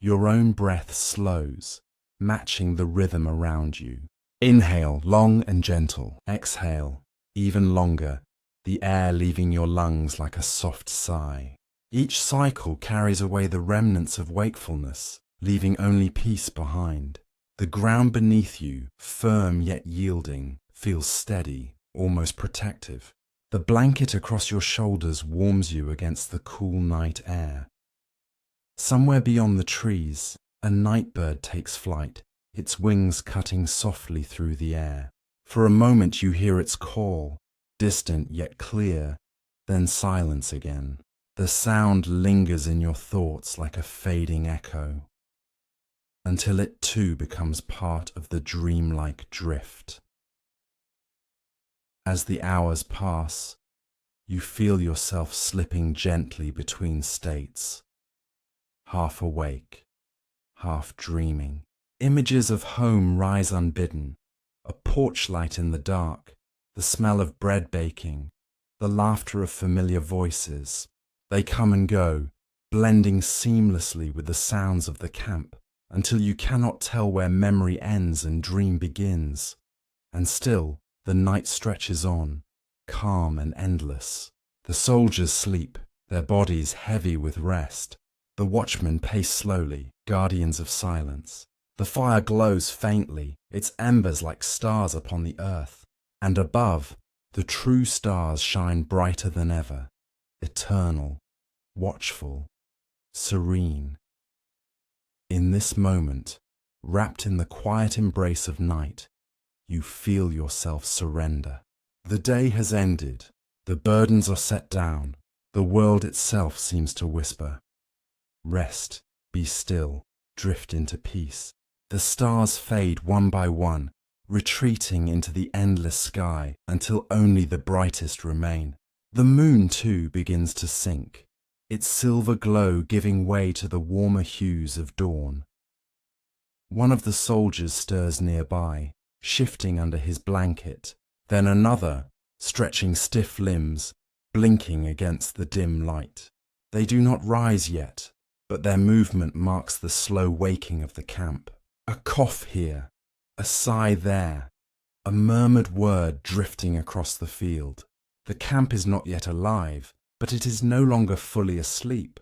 Your own breath slows, matching the rhythm around you. Inhale, long and gentle. Exhale, even longer, the air leaving your lungs like a soft sigh. Each cycle carries away the remnants of wakefulness, leaving only peace behind. The ground beneath you, firm yet yielding, feels steady, almost protective. The blanket across your shoulders warms you against the cool night air. Somewhere beyond the trees, a night bird takes flight, its wings cutting softly through the air. For a moment you hear its call, distant yet clear, then silence again. The sound lingers in your thoughts like a fading echo, until it too becomes part of the dreamlike drift. As the hours pass, you feel yourself slipping gently between states, half awake, half dreaming. Images of home rise unbidden, a porch light in the dark, the smell of bread baking, the laughter of familiar voices. They come and go, blending seamlessly with the sounds of the camp, until you cannot tell where memory ends and dream begins. And still, the night stretches on, calm and endless. The soldiers sleep, their bodies heavy with rest. The watchmen pace slowly, guardians of silence. The fire glows faintly, its embers like stars upon the earth. And above, the true stars shine brighter than ever, eternal, watchful, serene. In this moment, wrapped in the quiet embrace of night, you feel yourself surrender. The day has ended, the burdens are set down, the world itself seems to whisper. Rest, be still, drift into peace. The stars fade one by one, retreating into the endless sky until only the brightest remain. The moon, too, begins to sink, its silver glow giving way to the warmer hues of dawn. One of the soldiers stirs nearby, shifting under his blanket, then another, stretching stiff limbs, blinking against the dim light. They do not rise yet, but their movement marks the slow waking of the camp. A cough here, a sigh there, a murmured word drifting across the field. The camp is not yet alive, but it is no longer fully asleep.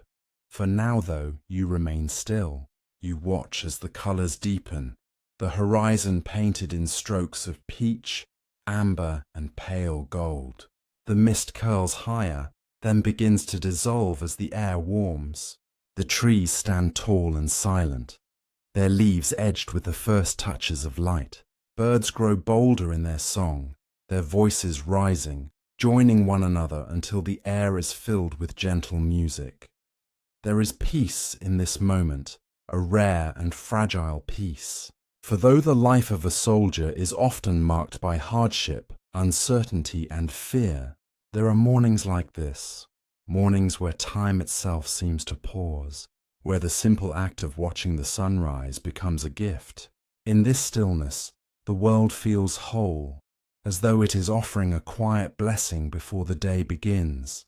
For now, though, you remain still. You watch as the colours deepen, the horizon painted in strokes of peach, amber, and pale gold. The mist curls higher, then begins to dissolve as the air warms. The trees stand tall and silent, their leaves edged with the first touches of light. Birds grow bolder in their song, their voices rising, joining one another until the air is filled with gentle music. There is peace in this moment, a rare and fragile peace. For though the life of a soldier is often marked by hardship, uncertainty, and fear, there are mornings like this, mornings where time itself seems to pause, where the simple act of watching the sunrise becomes a gift. In this stillness, the world feels whole, as though it is offering a quiet blessing before the day begins.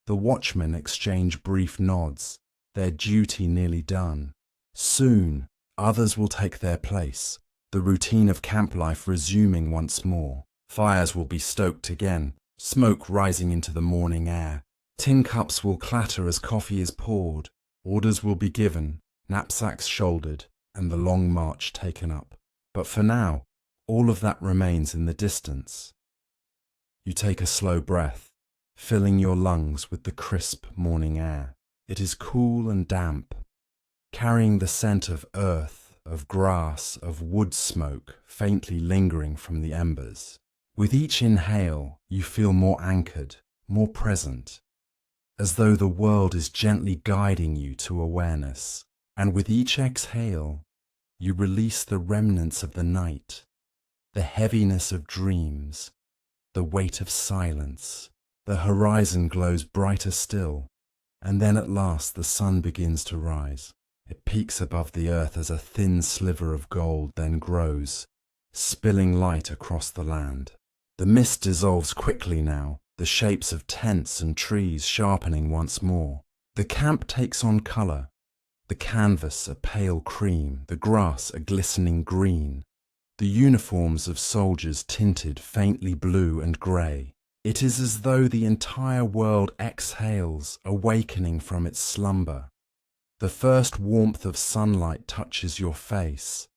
The watchmen exchange brief nods, their duty nearly done. Soon, others will take their place, the routine of camp life resuming once more. Fires will be stoked again, smoke rising into the morning air. Tin cups will clatter as coffee is poured. Orders will be given, knapsacks shouldered, and the long march taken up. But for now, all of that remains in the distance. You take a slow breath, filling your lungs with the crisp morning air. It is cool and damp, carrying the scent of earth, of grass, of wood smoke faintly lingering from the embers. With each inhale, you feel more anchored, more present, as though the world is gently guiding you to awareness. And with each exhale, you release the remnants of the night, the heaviness of dreams, the weight of silence. The horizon glows brighter still, and then at last the sun begins to rise. It peaks above the earth as a thin sliver of gold, then grows, spilling light across the land. The mist dissolves quickly now, the shapes of tents and trees sharpening once more. The camp takes on colour, the canvas a pale cream, the grass a glistening green, the uniforms of soldiers tinted faintly blue and grey. It is as though the entire world exhales, awakening from its slumber. The first warmth of sunlight touches your face,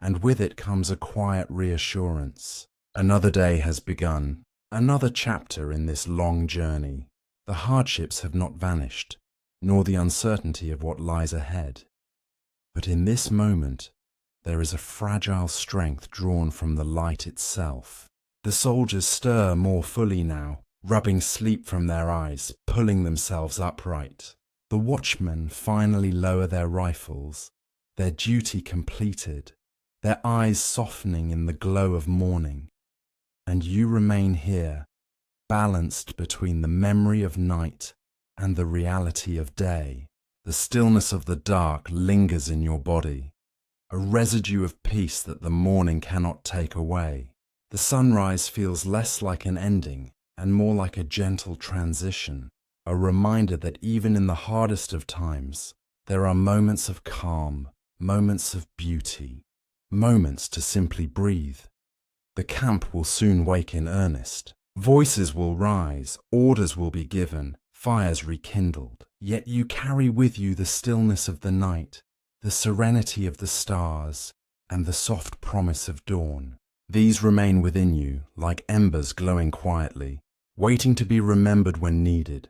and with it comes a quiet reassurance. Another day has begun, another chapter in this long journey. The hardships have not vanished, nor the uncertainty of what lies ahead. But in this moment, there is a fragile strength drawn from the light itself. The soldiers stir more fully now, rubbing sleep from their eyes, pulling themselves upright. The watchmen finally lower their rifles, their duty completed, their eyes softening in the glow of morning. And you remain here, balanced between the memory of night and the reality of day. The stillness of the dark lingers in your body, a residue of peace that the morning cannot take away. The sunrise feels less like an ending and more like a gentle transition, a reminder that even in the hardest of times, there are moments of calm, moments of beauty, moments to simply breathe. The camp will soon wake in earnest. Voices will rise, orders will be given, fires rekindled. Yet you carry with you the stillness of the night, the serenity of the stars, and the soft promise of dawn. These remain within you, like embers glowing quietly, waiting to be remembered when needed.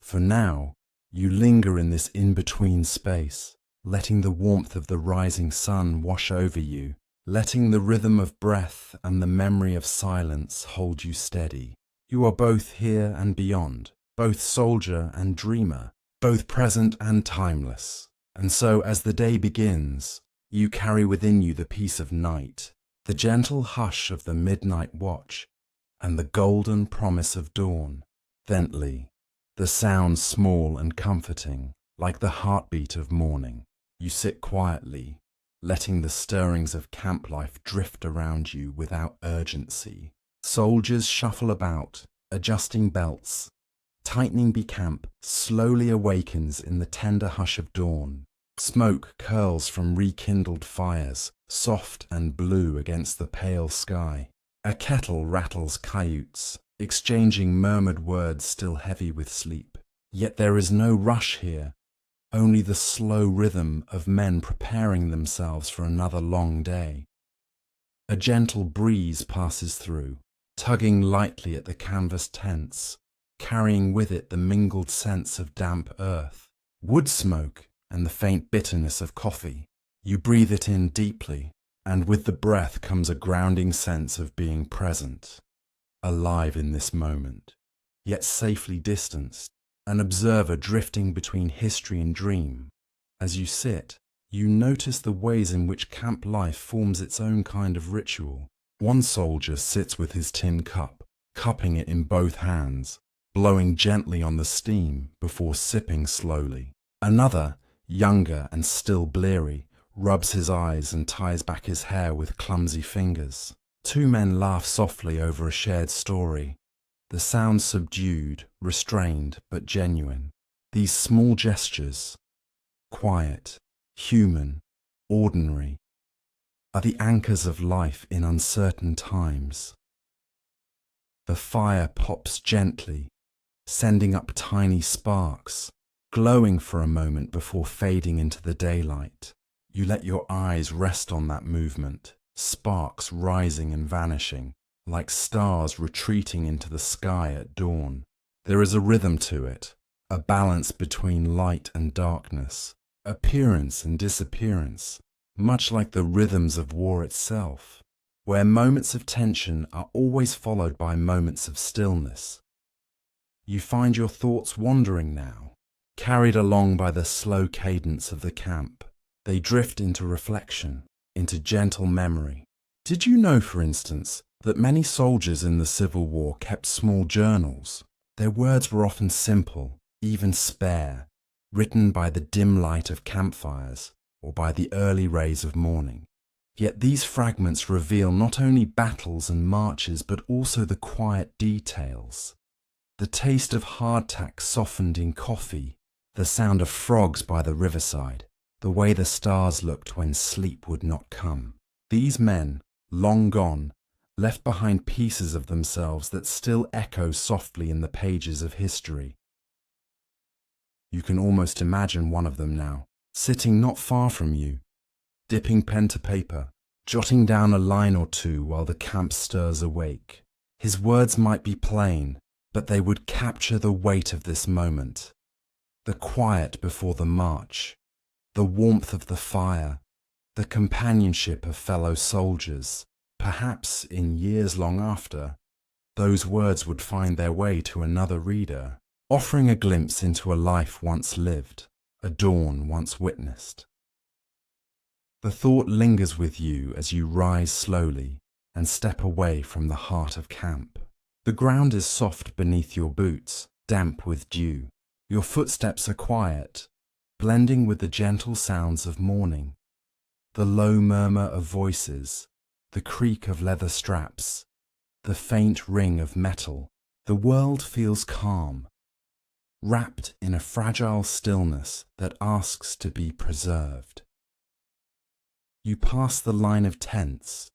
For now, you linger in this in-between space, letting the warmth of the rising sun wash over you, letting the rhythm of breath and the memory of silence hold you steady. You are both here and beyond, both soldier and dreamer, both present and timeless. And so, as the day begins, you carry within you the peace of night, the gentle hush of the midnight watch, and the golden promise of dawn. Gently, the sound small and comforting, like the heartbeat of morning. You sit quietly, letting the stirrings of camp life drift around you without urgency. Soldiers shuffle about, adjusting belts. Tightening camp slowly awakens in the tender hush of dawn. Smoke curls from rekindled fires, soft and blue against the pale sky. A kettle rattles cayutes, exchanging murmured words still heavy with sleep. Yet there is no rush here, only the slow rhythm of men preparing themselves for another long day. A gentle breeze passes through, tugging lightly at the canvas tents, carrying with it the mingled scents of damp earth, wood smoke, and the faint bitterness of coffee. You breathe it in deeply, and with the breath comes a grounding sense of being present, alive in this moment, yet safely distanced, an observer drifting between history and dream. As you sit, you notice the ways in which camp life forms its own kind of ritual. One soldier sits with his tin cup, cupping it in both hands, blowing gently on the steam before sipping slowly. Another, younger and still bleary, rubs his eyes and ties back his hair with clumsy fingers. Two men laugh softly over a shared story, the sound subdued, restrained, but genuine. These small gestures, quiet, human, ordinary, are the anchors of life in uncertain times. The fire pops gently, sending up tiny sparks, glowing for a moment before fading into the daylight. You let your eyes rest on that movement, sparks rising and vanishing, like stars retreating into the sky at dawn. There is a rhythm to it, a balance between light and darkness, appearance and disappearance, much like the rhythms of war itself, where moments of tension are always followed by moments of stillness. You find your thoughts wandering now, carried along by the slow cadence of the camp. They drift into reflection, into gentle memory. Did you know, for instance, that many soldiers in the Civil War kept small journals? Their words were often simple, even spare, written by the dim light of campfires or by the early rays of morning. Yet these fragments reveal not only battles and marches but also the quiet details. The taste of hardtack softened in coffee, the sound of frogs by the riverside, the way the stars looked when sleep would not come. These men, long gone, left behind pieces of themselves that still echo softly in the pages of history. You can almost imagine one of them now, sitting not far from you, dipping pen to paper, jotting down a line or two while the camp stirs awake. His words might be plain, but they would capture the weight of this moment. The quiet before the march, the warmth of the fire, the companionship of fellow soldiers. Perhaps in years long after, those words would find their way to another reader, offering a glimpse into a life once lived, a dawn once witnessed. The thought lingers with you as you rise slowly and step away from the heart of camp. The ground is soft beneath your boots, damp with dew. Your footsteps are quiet, blending with the gentle sounds of morning, the low murmur of voices, the creak of leather straps, the faint ring of metal. The world feels calm, wrapped in a fragile stillness that asks to be preserved. You pass the line of tents,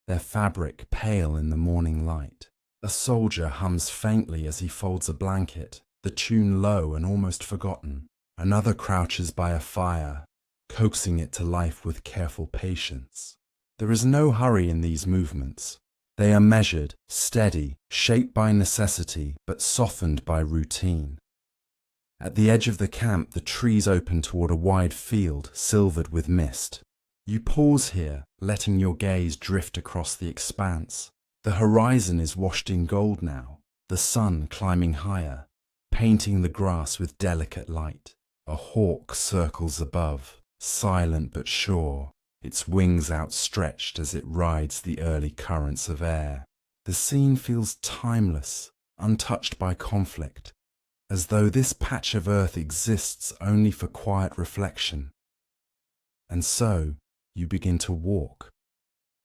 their fabric pale in the morning light. A soldier hums faintly as he folds a blanket, the tune low and almost forgotten. Another crouches by a fire, coaxing it to life with careful patience. There is no hurry in these movements. They are measured, steady, shaped by necessity, but softened by routine. At the edge of the camp, the trees open toward a wide field, silvered with mist. You pause here, letting your gaze drift across the expanse. The horizon is washed in gold now, the sun climbing higher, painting the grass with delicate light. A hawk circles above, silent but sure, its wings outstretched as it rides the early currents of air. The scene feels timeless, untouched by conflict, as though this patch of earth exists only for quiet reflection. And so, you begin to walk,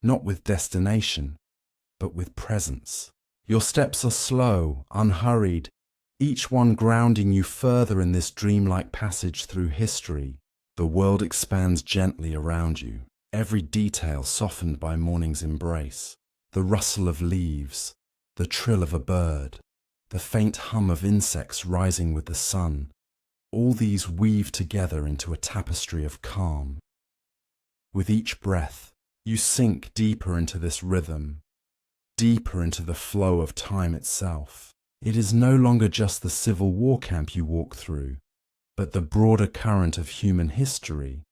not with destination, but with presence. Your steps are slow, unhurried, each one grounding you further in this dreamlike passage through history. The world expands gently around you, every detail softened by morning's embrace. The rustle of leaves, the trill of a bird, the faint hum of insects rising with the sun, all these weave together into a tapestry of calm. With each breath, you sink deeper into this rhythm, deeper into the flow of time itself. It is no longer just the Civil War camp you walk through, but the broader current of human history,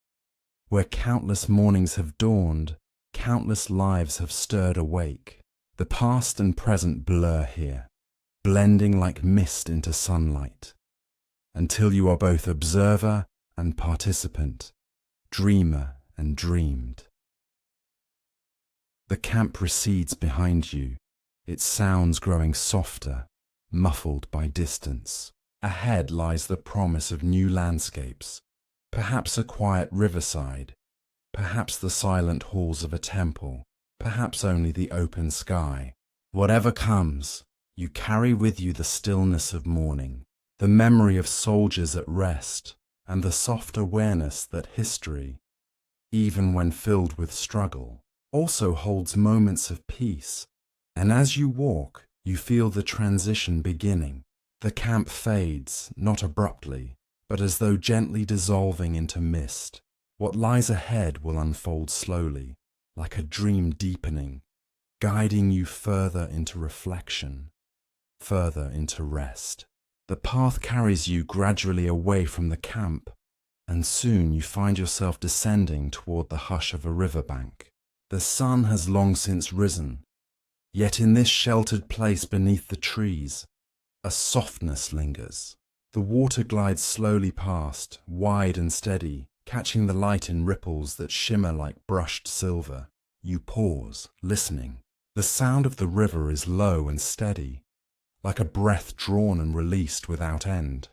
where countless mornings have dawned, countless lives have stirred awake. The past and present blur here, blending like mist into sunlight, until you are both observer and participant, dreamer and dreamed. The camp recedes behind you, its sounds growing softer, muffled by distance. Ahead lies the promise of new landscapes, perhaps a quiet riverside, perhaps the silent halls of a temple, perhaps only the open sky. Whatever comes, you carry with you the stillness of morning, the memory of soldiers at rest, and the soft awareness that history, even when filled with struggle, also holds moments of peace. And as you walk, you feel the transition beginning. The camp fades, not abruptly, but as though gently dissolving into mist. What lies ahead will unfold slowly, like a dream deepening, guiding you further into reflection, further into rest. The path carries you gradually away from the camp, and soon you find yourself descending toward the hush of a riverbank. The sun has long since risen, yet in this sheltered place beneath the trees, a softness lingers. The water glides slowly past, wide and steady, catching the light in ripples that shimmer like brushed silver. You pause, listening. The sound of the river is low and steady, like a breath drawn and released without end.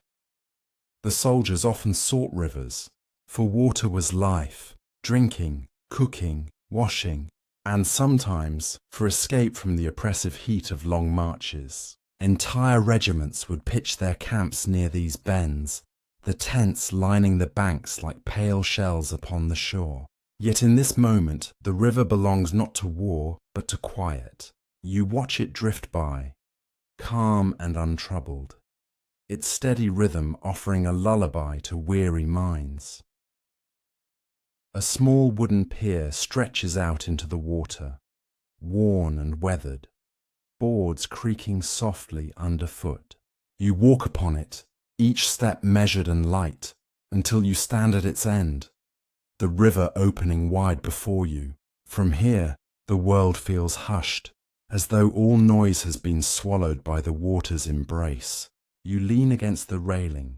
The soldiers often sought rivers, for water was life, drinking, cooking, washing, and sometimes for escape from the oppressive heat of long marches. Entire regiments would pitch their camps near these bends, the tents lining the banks like pale shells upon the shore. Yet in this moment, the river belongs not to war, but to quiet. You watch it drift by, calm and untroubled, its steady rhythm offering a lullaby to weary minds. A small wooden pier stretches out into the water, worn and weathered, boards creaking softly underfoot. You walk upon it, each step measured and light, until you stand at its end, the river opening wide before you. From here, the world feels hushed, as though all noise has been swallowed by the water's embrace. You lean against the railing,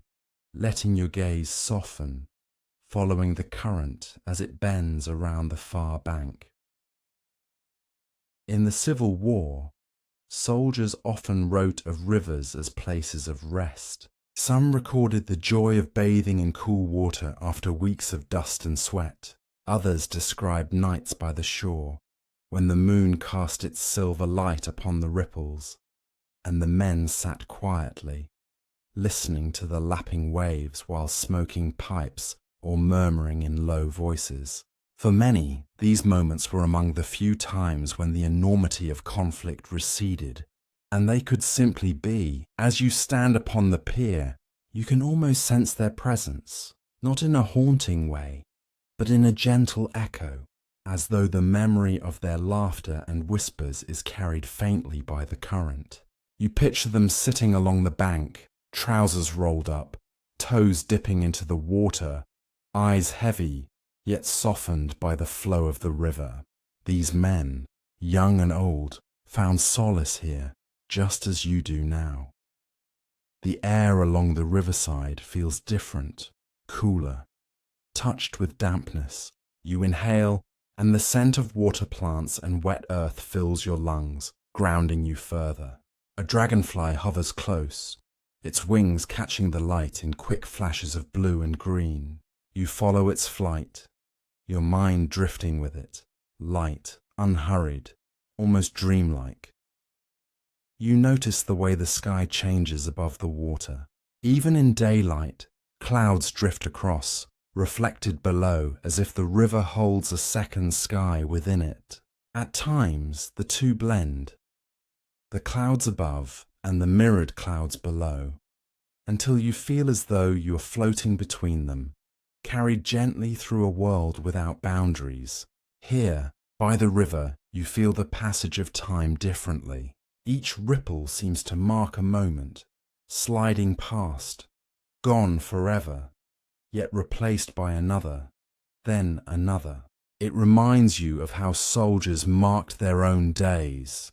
letting your gaze soften, following the current as it bends around the far bank. In the Civil War, soldiers often wrote of rivers as places of rest, Some recorded the joy of bathing in cool water after weeks of dust and sweat. Others described nights by the shore, when the moon cast its silver light upon the ripples, and the men sat quietly, listening to the lapping waves while smoking pipes or murmuring in low voices. For many, these moments were among the few times when the enormity of conflict receded, and they could simply be. As you stand upon the pier, you can almost sense their presence, not in a haunting way, but in a gentle echo, as though the memory of their laughter and whispers is carried faintly by the current. You picture them sitting along the bank, trousers rolled up, toes dipping into the water, eyes heavy, yet softened by the flow of the river. These men, young and old, found solace here, just as you do now. The air along the riverside feels different, cooler, touched with dampness. You inhale, and the scent of water plants and wet earth fills your lungs, grounding you further. A dragonfly hovers close, its wings catching the light in quick flashes of blue and green. You follow its flight, your mind drifting with it, light, unhurried, almost dreamlike. You notice the way the sky changes above the water. Even in daylight, clouds drift across, reflected below as if the river holds a second sky within it. At times, the two blend, the clouds above and the mirrored clouds below, until you feel as though you are floating between them, carried gently through a world without boundaries. Here, by the river, you feel the passage of time differently. Each ripple seems to mark a moment, sliding past, gone forever, yet replaced by another, then another. It reminds you of how soldiers marked their own days,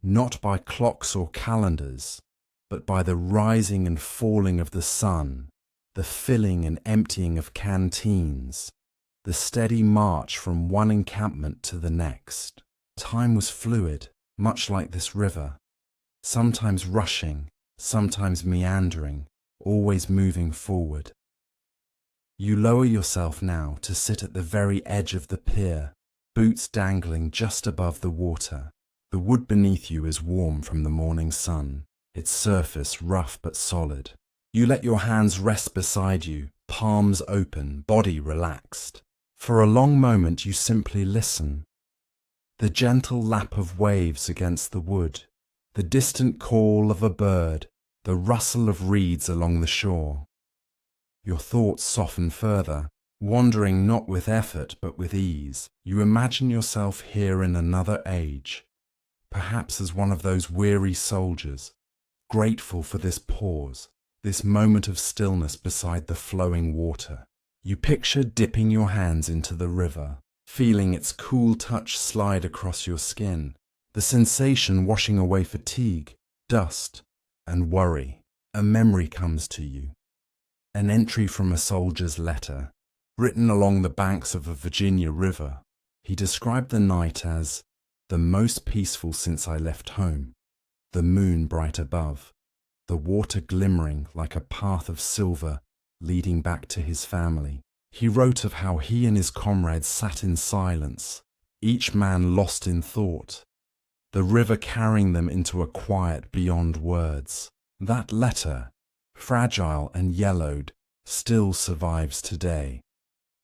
not by clocks or calendars, but by the rising and falling of the sun, the filling and emptying of canteens, the steady march from one encampment to the next. Time was fluid, much like this river, sometimes rushing, sometimes meandering, always moving forward. You lower yourself now to sit at the very edge of the pier, boots dangling just above the water. The wood beneath you is warm from the morning sun, its surface rough but solid. You let your hands rest beside you, palms open, body relaxed. For a long moment you simply listen. The gentle lap of waves against the wood, the distant call of a bird, the rustle of reeds along the shore. Your thoughts soften further, wandering not with effort but with ease. You imagine yourself here in another age, perhaps as one of those weary soldiers, grateful for this pause, this moment of stillness beside the flowing water. You picture dipping your hands into the river, feeling its cool touch slide across your skin, the sensation washing away fatigue, dust, and worry. A memory comes to you, an entry from a soldier's letter, written along the banks of a Virginia river. He described the night as the most peaceful since I left home, the moon bright above, the water glimmering like a path of silver leading back to his family. He wrote of how he and his comrades sat in silence, each man lost in thought, the river carrying them into a quiet beyond words. That letter, fragile and yellowed, still survives today,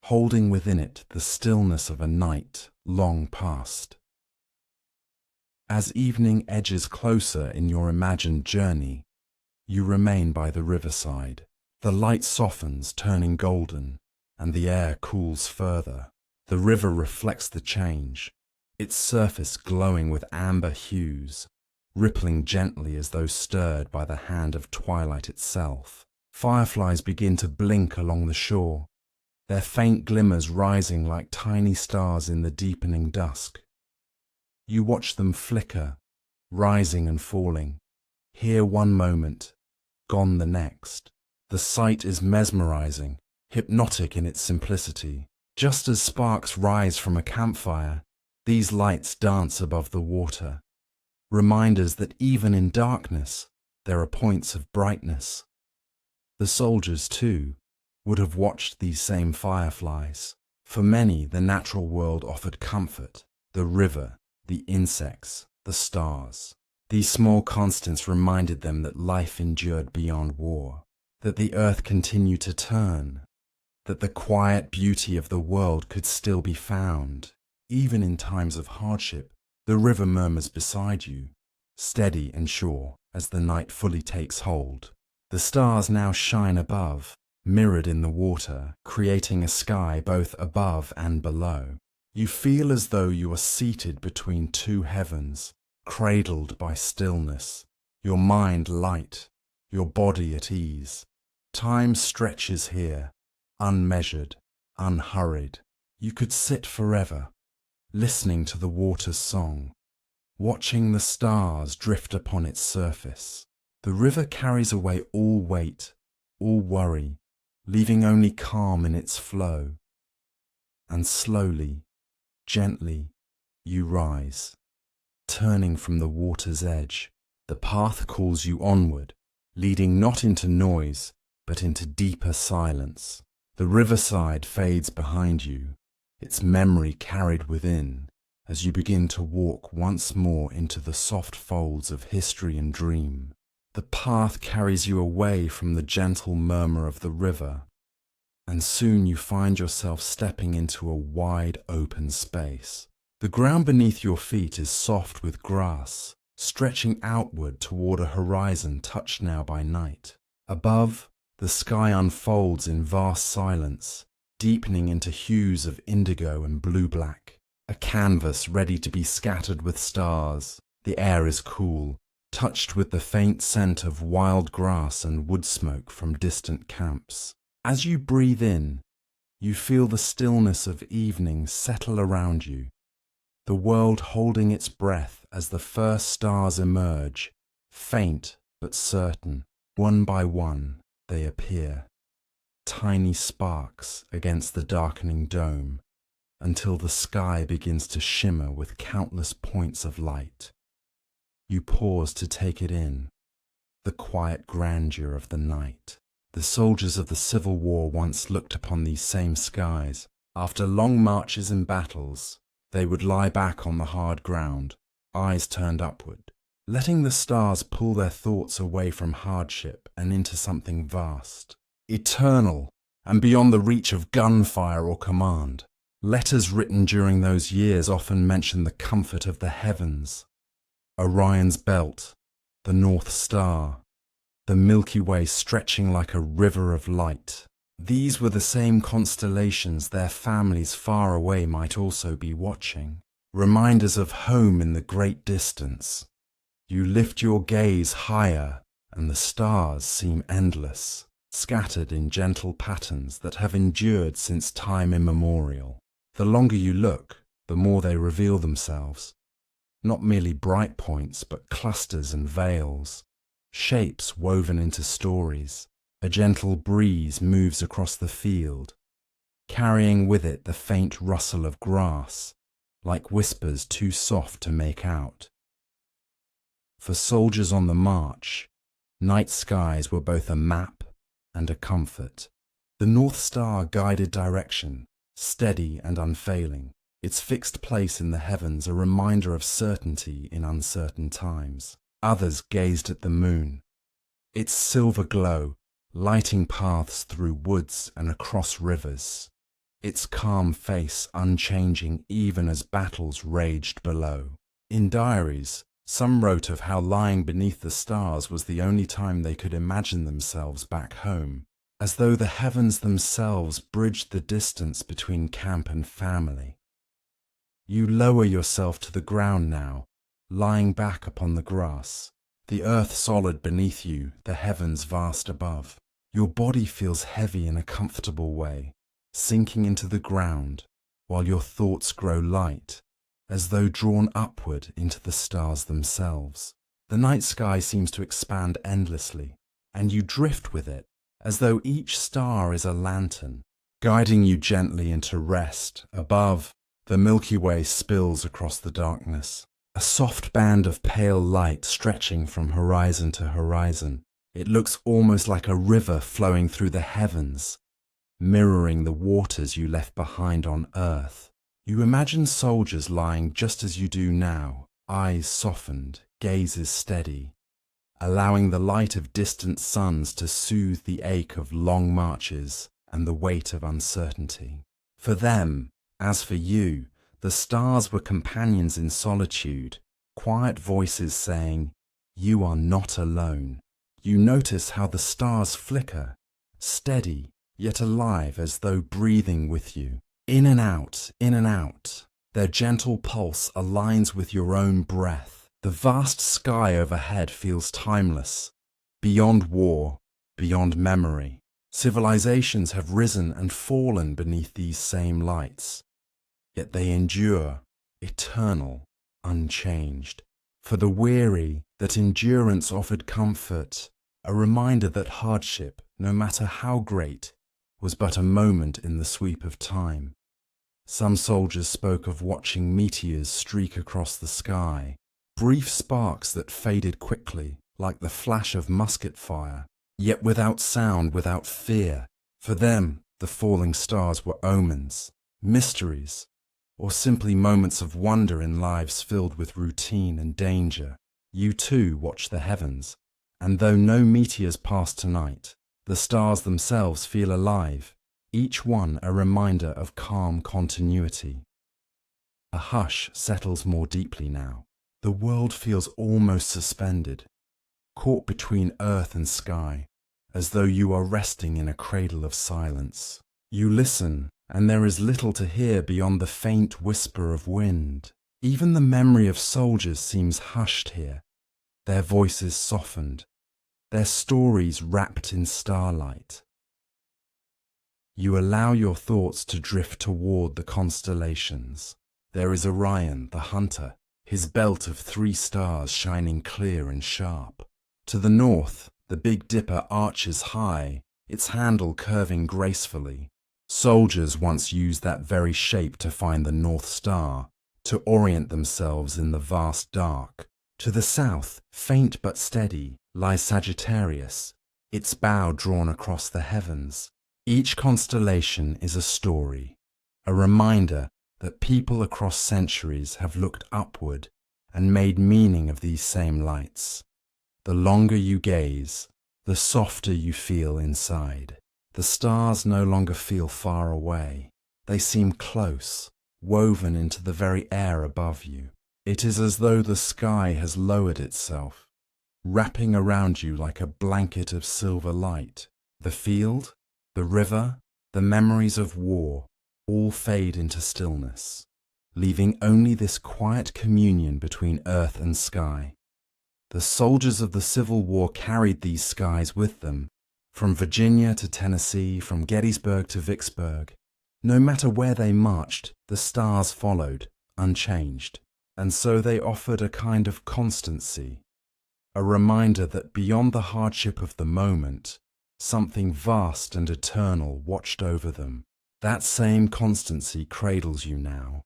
holding within it the stillness of a night long past. As evening edges closer in your imagined journey, you remain by the riverside. The light softens, turning golden, and the air cools further. The river reflects the change, its surface glowing with amber hues, rippling gently as though stirred by the hand of twilight itself. Fireflies begin to blink along the shore, their faint glimmers rising like tiny stars in the deepening dusk. You watch them flicker, rising and falling, here one moment, gone the next. The sight is mesmerizing, hypnotic in its simplicity. Just as sparks rise from a campfire, these lights dance above the water, reminders that even in darkness, there are points of brightness. The soldiers, too, would have watched these same fireflies. For many, the natural world offered comfort: the river, the insects, the stars. These small constants reminded them that life endured beyond war, that the earth continued to turn, that the quiet beauty of the world could still be found. Even in times of hardship, the river murmurs beside you, steady and sure as the night fully takes hold. The stars now shine above, mirrored in the water, creating a sky both above and below. You feel as though you are seated between two heavens, cradled by stillness, your mind light, your body at ease. Time stretches here, unmeasured, unhurried. You could sit forever, listening to the water's song, watching the stars drift upon its surface. The river carries away all weight, all worry, leaving only calm in its flow. And slowly, gently, you rise, turning from the water's edge. The path calls you onward, leading not into noise, but into deeper silence. The riverside fades behind you, its memory carried within, as you begin to walk once more into the soft folds of history and dream. The path carries you away from the gentle murmur of the river, and soon you find yourself stepping into a wide open space. The ground beneath your feet is soft with grass, stretching outward toward a horizon touched now by night. Above, the sky unfolds in vast silence, deepening into hues of indigo and blue-black, a canvas ready to be scattered with stars. The air is cool, touched with the faint scent of wild grass and wood smoke from distant camps. As you breathe in, you feel the stillness of evening settle around you, the world holding its breath as the first stars emerge, faint but certain. One by one, they appear, tiny sparks against the darkening dome, until the sky begins to shimmer with countless points of light. You pause to take it in, the quiet grandeur of the night. The soldiers of the Civil War once looked upon these same skies. After long marches and battles, they would lie back on the hard ground, eyes turned upward, letting the stars pull their thoughts away from hardship and into something vast, eternal, and beyond the reach of gunfire or command. Letters written during those years often mention the comfort of the heavens, Orion's belt, the North Star, the Milky Way stretching like a river of light. These were the same constellations their families far away might also be watching, reminders of home in the great distance. You lift your gaze higher, and the stars seem endless, scattered in gentle patterns that have endured since time immemorial. The longer you look, the more they reveal themselves. Not merely bright points, but clusters and veils, shapes woven into stories. A gentle breeze moves across the field, carrying with it the faint rustle of grass, like whispers too soft to make out. For soldiers on the march, night skies were both a map and a comfort. The North Star guided direction, steady and unfailing, its fixed place in the heavens a reminder of certainty in uncertain times. Others gazed at the moon, its silver glow lighting paths through woods and across rivers, its calm face unchanging even as battles raged below. In diaries, some wrote of how lying beneath the stars was the only time they could imagine themselves back home, as though the heavens themselves bridged the distance between camp and family. You lower yourself to the ground now, lying back upon the grass, the earth solid beneath you, the heavens vast above. Your body feels heavy in a comfortable way, sinking into the ground, while your thoughts grow light, as though drawn upward into the stars themselves. The night sky seems to expand endlessly, and you drift with it, as though each star is a lantern, guiding you gently into rest. Above, the Milky Way spills across the darkness, a soft band of pale light stretching from horizon to horizon, It looks almost like a river flowing through the heavens, mirroring the waters you left behind on Earth. You imagine soldiers lying just as you do now, eyes softened, gazes steady, allowing the light of distant suns to soothe the ache of long marches and the weight of uncertainty. For them, as for you, the stars were companions in solitude, quiet voices saying, "You are not alone." You notice how the stars flicker, steady, yet alive as though breathing with you. In and out, in and out. Their gentle pulse aligns with your own breath. The vast sky overhead feels timeless, beyond war, beyond memory. Civilizations have risen and fallen beneath these same lights, yet they endure, eternal, unchanged. For the weary, that endurance offered comfort, a reminder that hardship, no matter how great, was but a moment in the sweep of time. Some soldiers spoke of watching meteors streak across the sky, brief sparks that faded quickly, like the flash of musket fire, yet without sound, without fear. For them, the falling stars were omens, mysteries, or simply moments of wonder in lives filled with routine and danger. You too watch the heavens, and though no meteors pass tonight, the stars themselves feel alive, each one a reminder of calm continuity. A hush settles more deeply now. The world feels almost suspended, caught between earth and sky, as though you are resting in a cradle of silence. You listen, and there is little to hear beyond the faint whisper of wind. Even the memory of soldiers seems hushed here, their voices softened, their stories wrapped in starlight. You allow your thoughts to drift toward the constellations. There is Orion, the hunter, his belt of 3 stars shining clear and sharp. To the north, the Big Dipper arches high, its handle curving gracefully. Soldiers once used that very shape to find the North Star, to orient themselves in the vast dark. To the south, faint but steady, lies Sagittarius, its bow drawn across the heavens. Each constellation is a story, a reminder that people across centuries have looked upward and made meaning of these same lights. The longer you gaze, the softer you feel inside. The stars no longer feel far away. They seem close, woven into the very air above you. It is as though the sky has lowered itself, wrapping around you like a blanket of silver light. The field, the river, the memories of war, all fade into stillness, leaving only this quiet communion between earth and sky. The soldiers of the Civil War carried these skies with them, from Virginia to Tennessee, from Gettysburg to Vicksburg. No matter where they marched, the stars followed, unchanged. And so they offered a kind of constancy, a reminder that beyond the hardship of the moment, something vast and eternal watched over them. That same constancy cradles you now,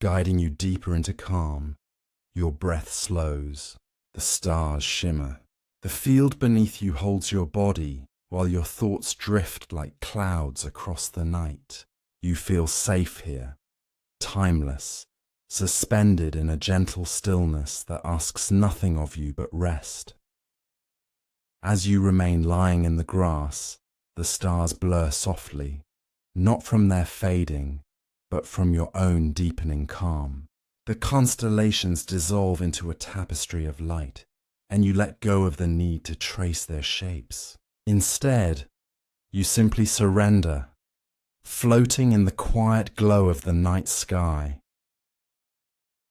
guiding you deeper into calm. Your breath slows, the stars shimmer. The field beneath you holds your body, while your thoughts drift like clouds across the night. You feel safe here, timeless, suspended in a gentle stillness that asks nothing of you but rest. As you remain lying in the grass, the stars blur softly, not from their fading, but from your own deepening calm. The constellations dissolve into a tapestry of light, and you let go of the need to trace their shapes. Instead, you simply surrender, floating in the quiet glow of the night sky.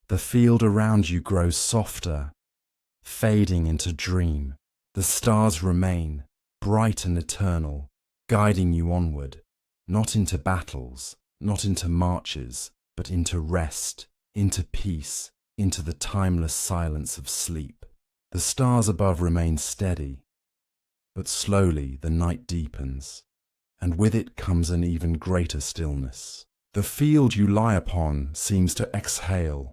The field around you grows softer, fading into dream. The stars remain, bright and eternal, guiding you onward, not into battles, not into marches, but into rest, into peace, into the timeless silence of sleep. The stars above remain steady, but slowly the night deepens, and with it comes an even greater stillness. The field you lie upon seems to exhale,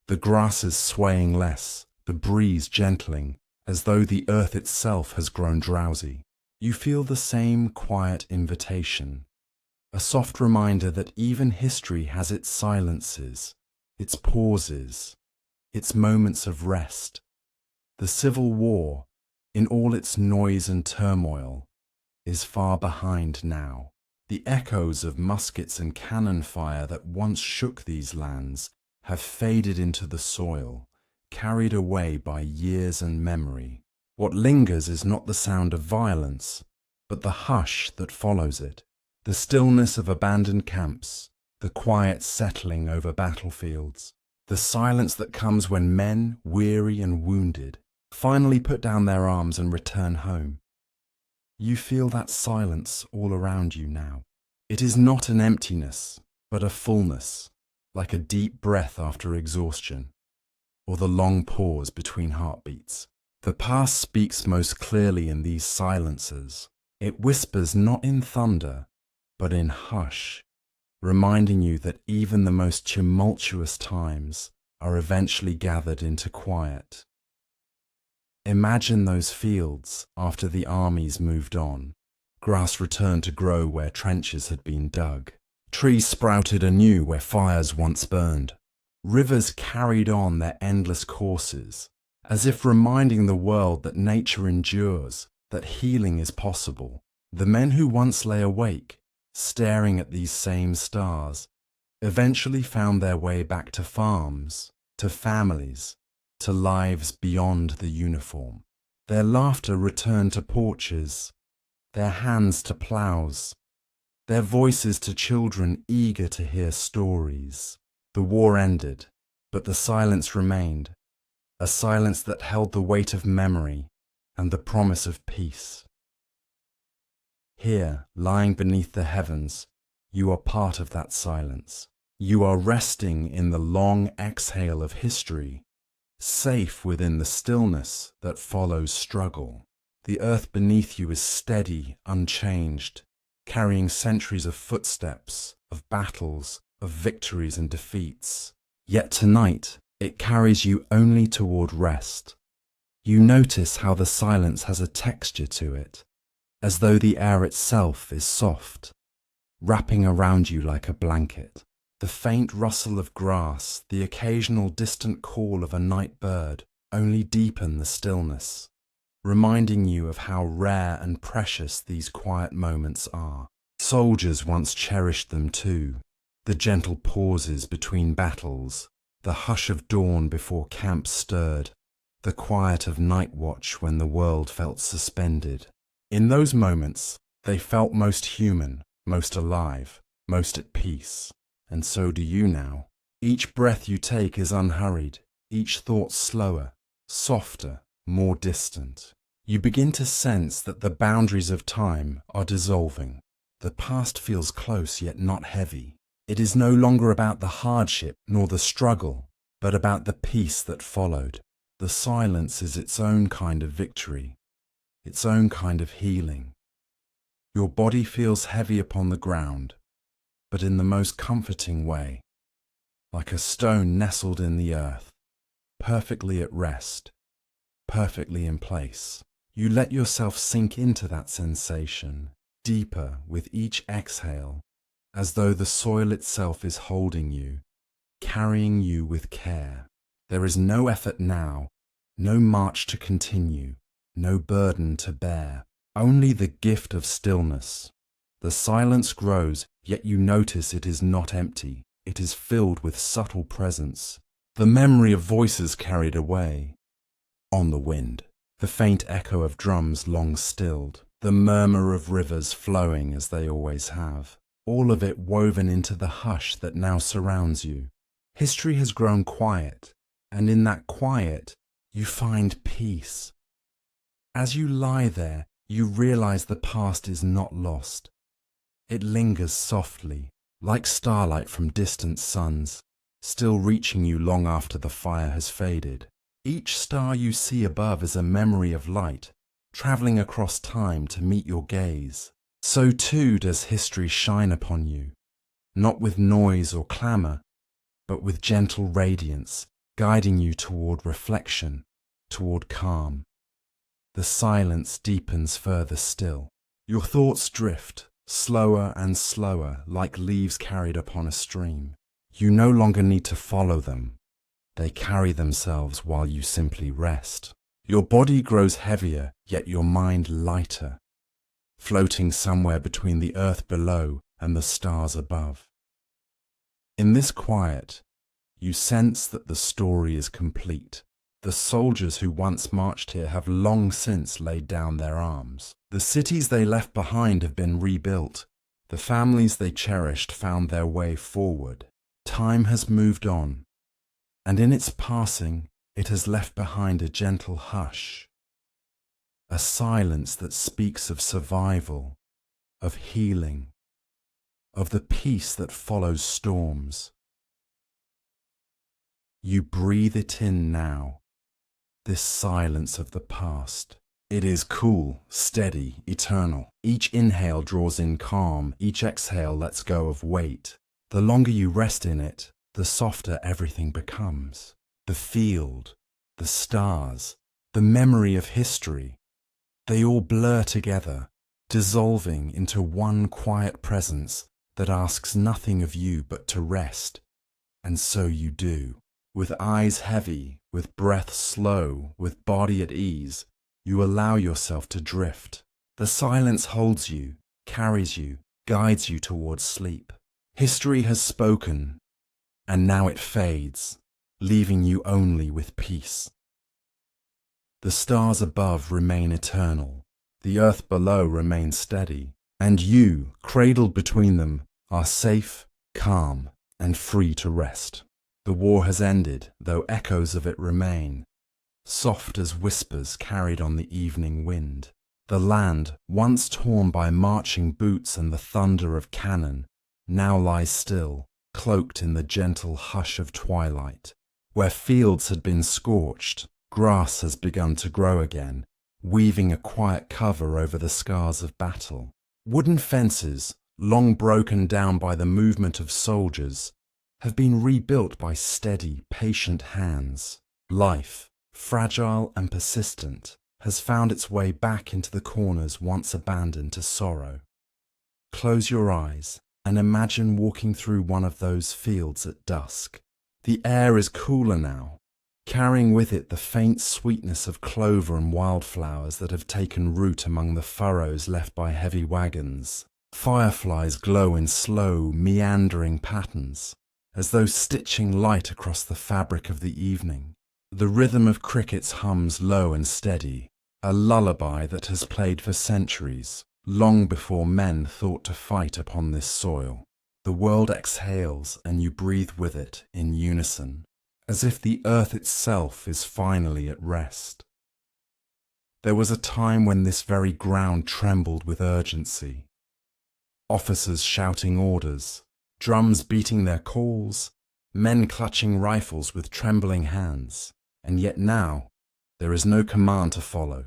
the grasses swaying less, the breeze gentling, as though the earth itself has grown drowsy. You feel the same quiet invitation, a soft reminder that even history has its silences, its pauses, its moments of rest. The Civil War, in all its noise and turmoil, is far behind now. The echoes of muskets and cannon fire that once shook these lands have faded into the soil, carried away by years and memory. What lingers is not the sound of violence, but the hush that follows it, the stillness of abandoned camps, the quiet settling over battlefields, the silence that comes when men, weary and wounded, finally put down their arms and return home. You feel that silence all around you now. It is not an emptiness, but a fullness, like a deep breath after exhaustion, or the long pause between heartbeats. The past speaks most clearly in these silences. It whispers not in thunder, but in hush, reminding you that even the most tumultuous times are eventually gathered into quiet. Imagine those fields after the armies moved on. Grass returned to grow where trenches had been dug. Trees sprouted anew where fires once burned. Rivers carried on their endless courses, as if reminding the world that nature endures, that healing is possible. The men who once lay awake, staring at these same stars, eventually found their way back to farms, to families, to lives beyond the uniform. Their laughter returned to porches, their hands to ploughs, their voices to children eager to hear stories. The war ended, but the silence remained, a silence that held the weight of memory and the promise of peace. Here, lying beneath the heavens, you are part of that silence. You are resting in the long exhale of history, safe within the stillness that follows struggle. The earth beneath you is steady, unchanged, carrying centuries of footsteps, of battles, of victories and defeats. Yet tonight, it carries you only toward rest. You notice how the silence has a texture to it, as though the air itself is soft, wrapping around you like a blanket. The faint rustle of grass, the occasional distant call of a night bird only deepen the stillness, reminding you of how rare and precious these quiet moments are. Soldiers once cherished them too, the gentle pauses between battles, the hush of dawn before camp stirred, the quiet of night watch when the world felt suspended. In those moments, they felt most human, most alive, most at peace. And so do you now. Each breath you take is unhurried, each thought slower, softer, more distant. You begin to sense that the boundaries of time are dissolving. The past feels close yet not heavy. It is no longer about the hardship nor the struggle, but about the peace that followed. The silence is its own kind of victory, its own kind of healing. Your body feels heavy upon the ground, but in the most comforting way, like a stone nestled in the earth, perfectly at rest, perfectly in place. You let yourself sink into that sensation, deeper with each exhale, as though the soil itself is holding you, carrying you with care. There is no effort now, no march to continue, no burden to bear, only the gift of stillness. The silence grows, yet you notice it is not empty. It is filled with subtle presence, the memory of voices carried away on the wind, the faint echo of drums long stilled, the murmur of rivers flowing as they always have, all of it woven into the hush that now surrounds you. History has grown quiet, and in that quiet, you find peace. As you lie there, you realize the past is not lost. It lingers softly, like starlight from distant suns, still reaching you long after the fire has faded. Each star you see above is a memory of light, traveling across time to meet your gaze. So too does history shine upon you, not with noise or clamor, but with gentle radiance, guiding you toward reflection, toward calm. The silence deepens further still. Your thoughts drift, slower and slower, like leaves carried upon a stream. You no longer need to follow them. They carry themselves while you simply rest. Your body grows heavier, yet your mind lighter, floating somewhere between the earth below and the stars above. In this quiet, you sense that the story is complete. The soldiers who once marched here have long since laid down their arms. The cities they left behind have been rebuilt. The families they cherished found their way forward. Time has moved on, and in its passing, it has left behind a gentle hush, a silence that speaks of survival, of healing, of the peace that follows storms. You breathe it in now, this silence of the past. It is cool, steady, eternal. Each inhale draws in calm, each exhale lets go of weight. The longer you rest in it, the softer everything becomes. The field, the stars, the memory of history, they all blur together, dissolving into one quiet presence that asks nothing of you but to rest. And so you do. With eyes heavy, with breath slow, with body at ease, you allow yourself to drift. The silence holds you, carries you, guides you towards sleep. History has spoken, and now it fades, leaving you only with peace. The stars above remain eternal, the earth below remains steady, and you, cradled between them, are safe, calm, and free to rest. The war has ended, though echoes of it remain, soft as whispers carried on the evening wind. The land, once torn by marching boots and the thunder of cannon, now lies still, cloaked in the gentle hush of twilight. Where fields had been scorched, grass has begun to grow again, weaving a quiet cover over the scars of battle. Wooden fences, long broken down by the movement of soldiers, have been rebuilt by steady, patient hands. Life, fragile and persistent, has found its way back into the corners once abandoned to sorrow. Close your eyes and imagine walking through one of those fields at dusk. The air is cooler now, carrying with it the faint sweetness of clover and wildflowers that have taken root among the furrows left by heavy wagons. Fireflies glow in slow, meandering patterns, as though stitching light across the fabric of the evening. The rhythm of crickets hums low and steady, a lullaby that has played for centuries, long before men thought to fight upon this soil. The world exhales and you breathe with it in unison, as if the earth itself is finally at rest. There was a time when this very ground trembled with urgency. Officers shouting orders, drums beating their calls, men clutching rifles with trembling hands. And yet now, there is no command to follow,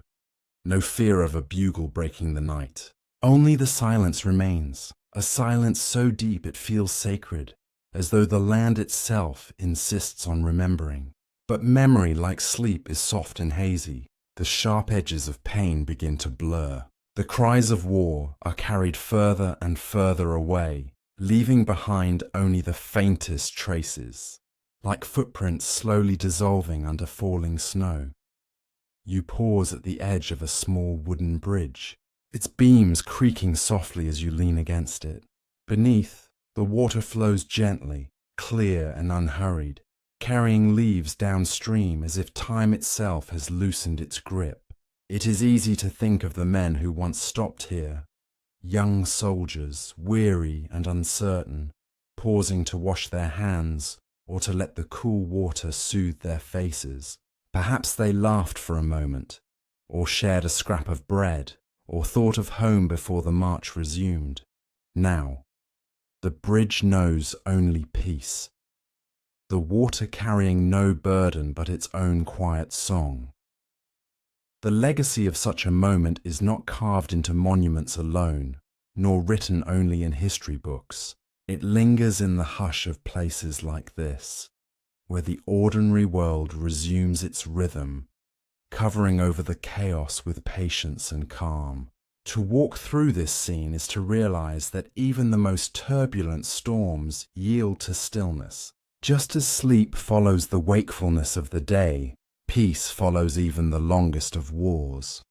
no fear of a bugle breaking the night. Only the silence remains, a silence so deep it feels sacred, as though the land itself insists on remembering. But memory, like sleep, is soft and hazy. The sharp edges of pain begin to blur. The cries of war are carried further and further away, leaving behind only the faintest traces, like footprints slowly dissolving under falling snow. You pause at the edge of a small wooden bridge, its beams creaking softly as you lean against it. Beneath, the water flows gently, clear and unhurried, carrying leaves downstream as if time itself has loosened its grip. It is easy to think of the men who once stopped here, young soldiers, weary and uncertain, pausing to wash their hands or to let the cool water soothe their faces. Perhaps they laughed for a moment, or shared a scrap of bread, or thought of home before the march resumed. Now, the bridge knows only peace, the water carrying no burden but its own quiet song. The legacy of such a moment is not carved into monuments alone, nor written only in history books. It lingers in the hush of places like this, where the ordinary world resumes its rhythm, covering over the chaos with patience and calm. To walk through this scene is to realize that even the most turbulent storms yield to stillness. Just as sleep follows the wakefulness of the day, peace follows even the longest of wars.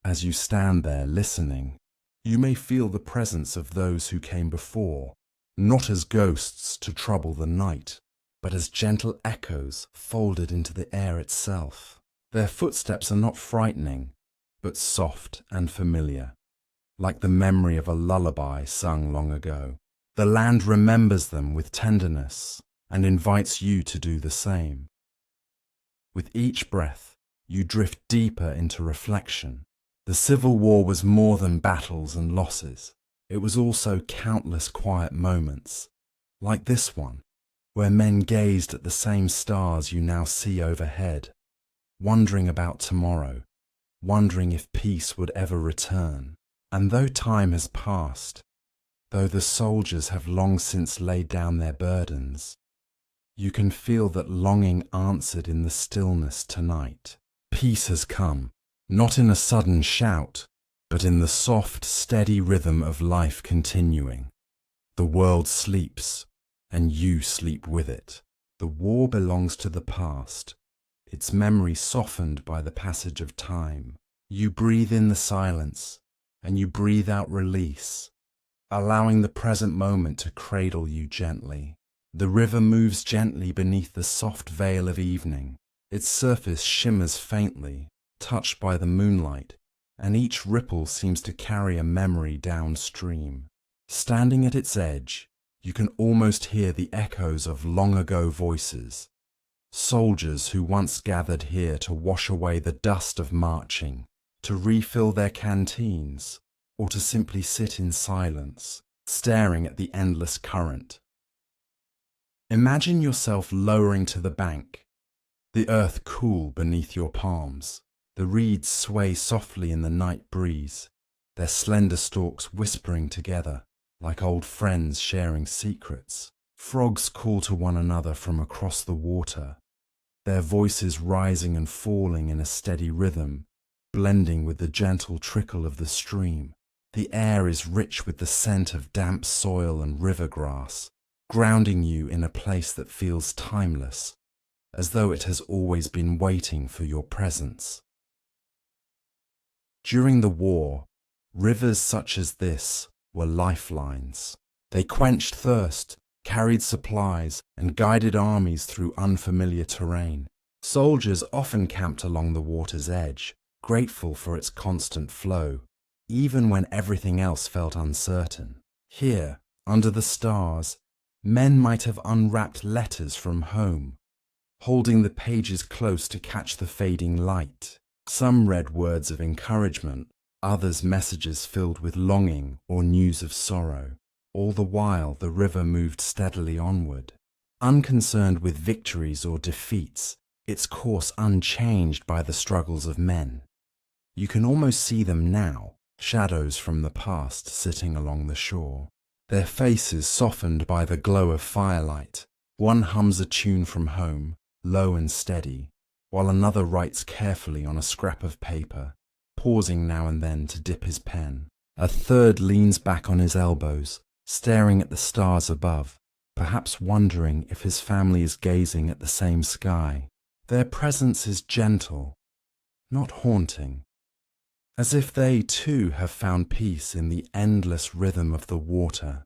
As you stand there listening, you may feel the presence of those who came before, not as ghosts to trouble the night, but as gentle echoes folded into the air itself. Their footsteps are not frightening, but soft and familiar, like the memory of a lullaby sung long ago. The land remembers them with tenderness and invites you to do the same. With each breath, you drift deeper into reflection. The Civil War was more than battles and losses. It was also countless quiet moments, like this one, where men gazed at the same stars you now see overhead, wondering about tomorrow, wondering if peace would ever return. And though time has passed, though the soldiers have long since laid down their burdens, you can feel that longing answered in the stillness tonight. Peace has come, not in a sudden shout, but in the soft, steady rhythm of life continuing. The world sleeps, and you sleep with it. The war belongs to the past, its memory softened by the passage of time. You breathe in the silence, and you breathe out release, allowing the present moment to cradle you gently. The river moves gently beneath the soft veil of evening. Its surface shimmers faintly, touched by the moonlight, and each ripple seems to carry a memory downstream. Standing at its edge, you can almost hear the echoes of long-ago voices. Soldiers who once gathered here to wash away the dust of marching, to refill their canteens, or to simply sit in silence, staring at the endless current. Imagine yourself lowering to the bank, the earth cool beneath your palms. The reeds sway softly in the night breeze, their slender stalks whispering together, like old friends sharing secrets. Frogs call to one another from across the water, their voices rising and falling in a steady rhythm, blending with the gentle trickle of the stream. The air is rich with the scent of damp soil and river grass, grounding you in a place that feels timeless, as though it has always been waiting for your presence. During the war, rivers such as this were lifelines. They quenched thirst, carried supplies, and guided armies through unfamiliar terrain. Soldiers often camped along the water's edge, grateful for its constant flow, even when everything else felt uncertain. Here, under the stars, men might have unwrapped letters from home, holding the pages close to catch the fading light. Some read words of encouragement, others messages filled with longing or news of sorrow. All the while the river moved steadily onward, unconcerned with victories or defeats, its course unchanged by the struggles of men. You can almost see them now, shadows from the past sitting along the shore, their faces softened by the glow of firelight. One hums a tune from home, low and steady, while another writes carefully on a scrap of paper, pausing now and then to dip his pen. A third leans back on his elbows, staring at the stars above, perhaps wondering if his family is gazing at the same sky. Their presence is gentle, not haunting, as if they too have found peace in the endless rhythm of the water.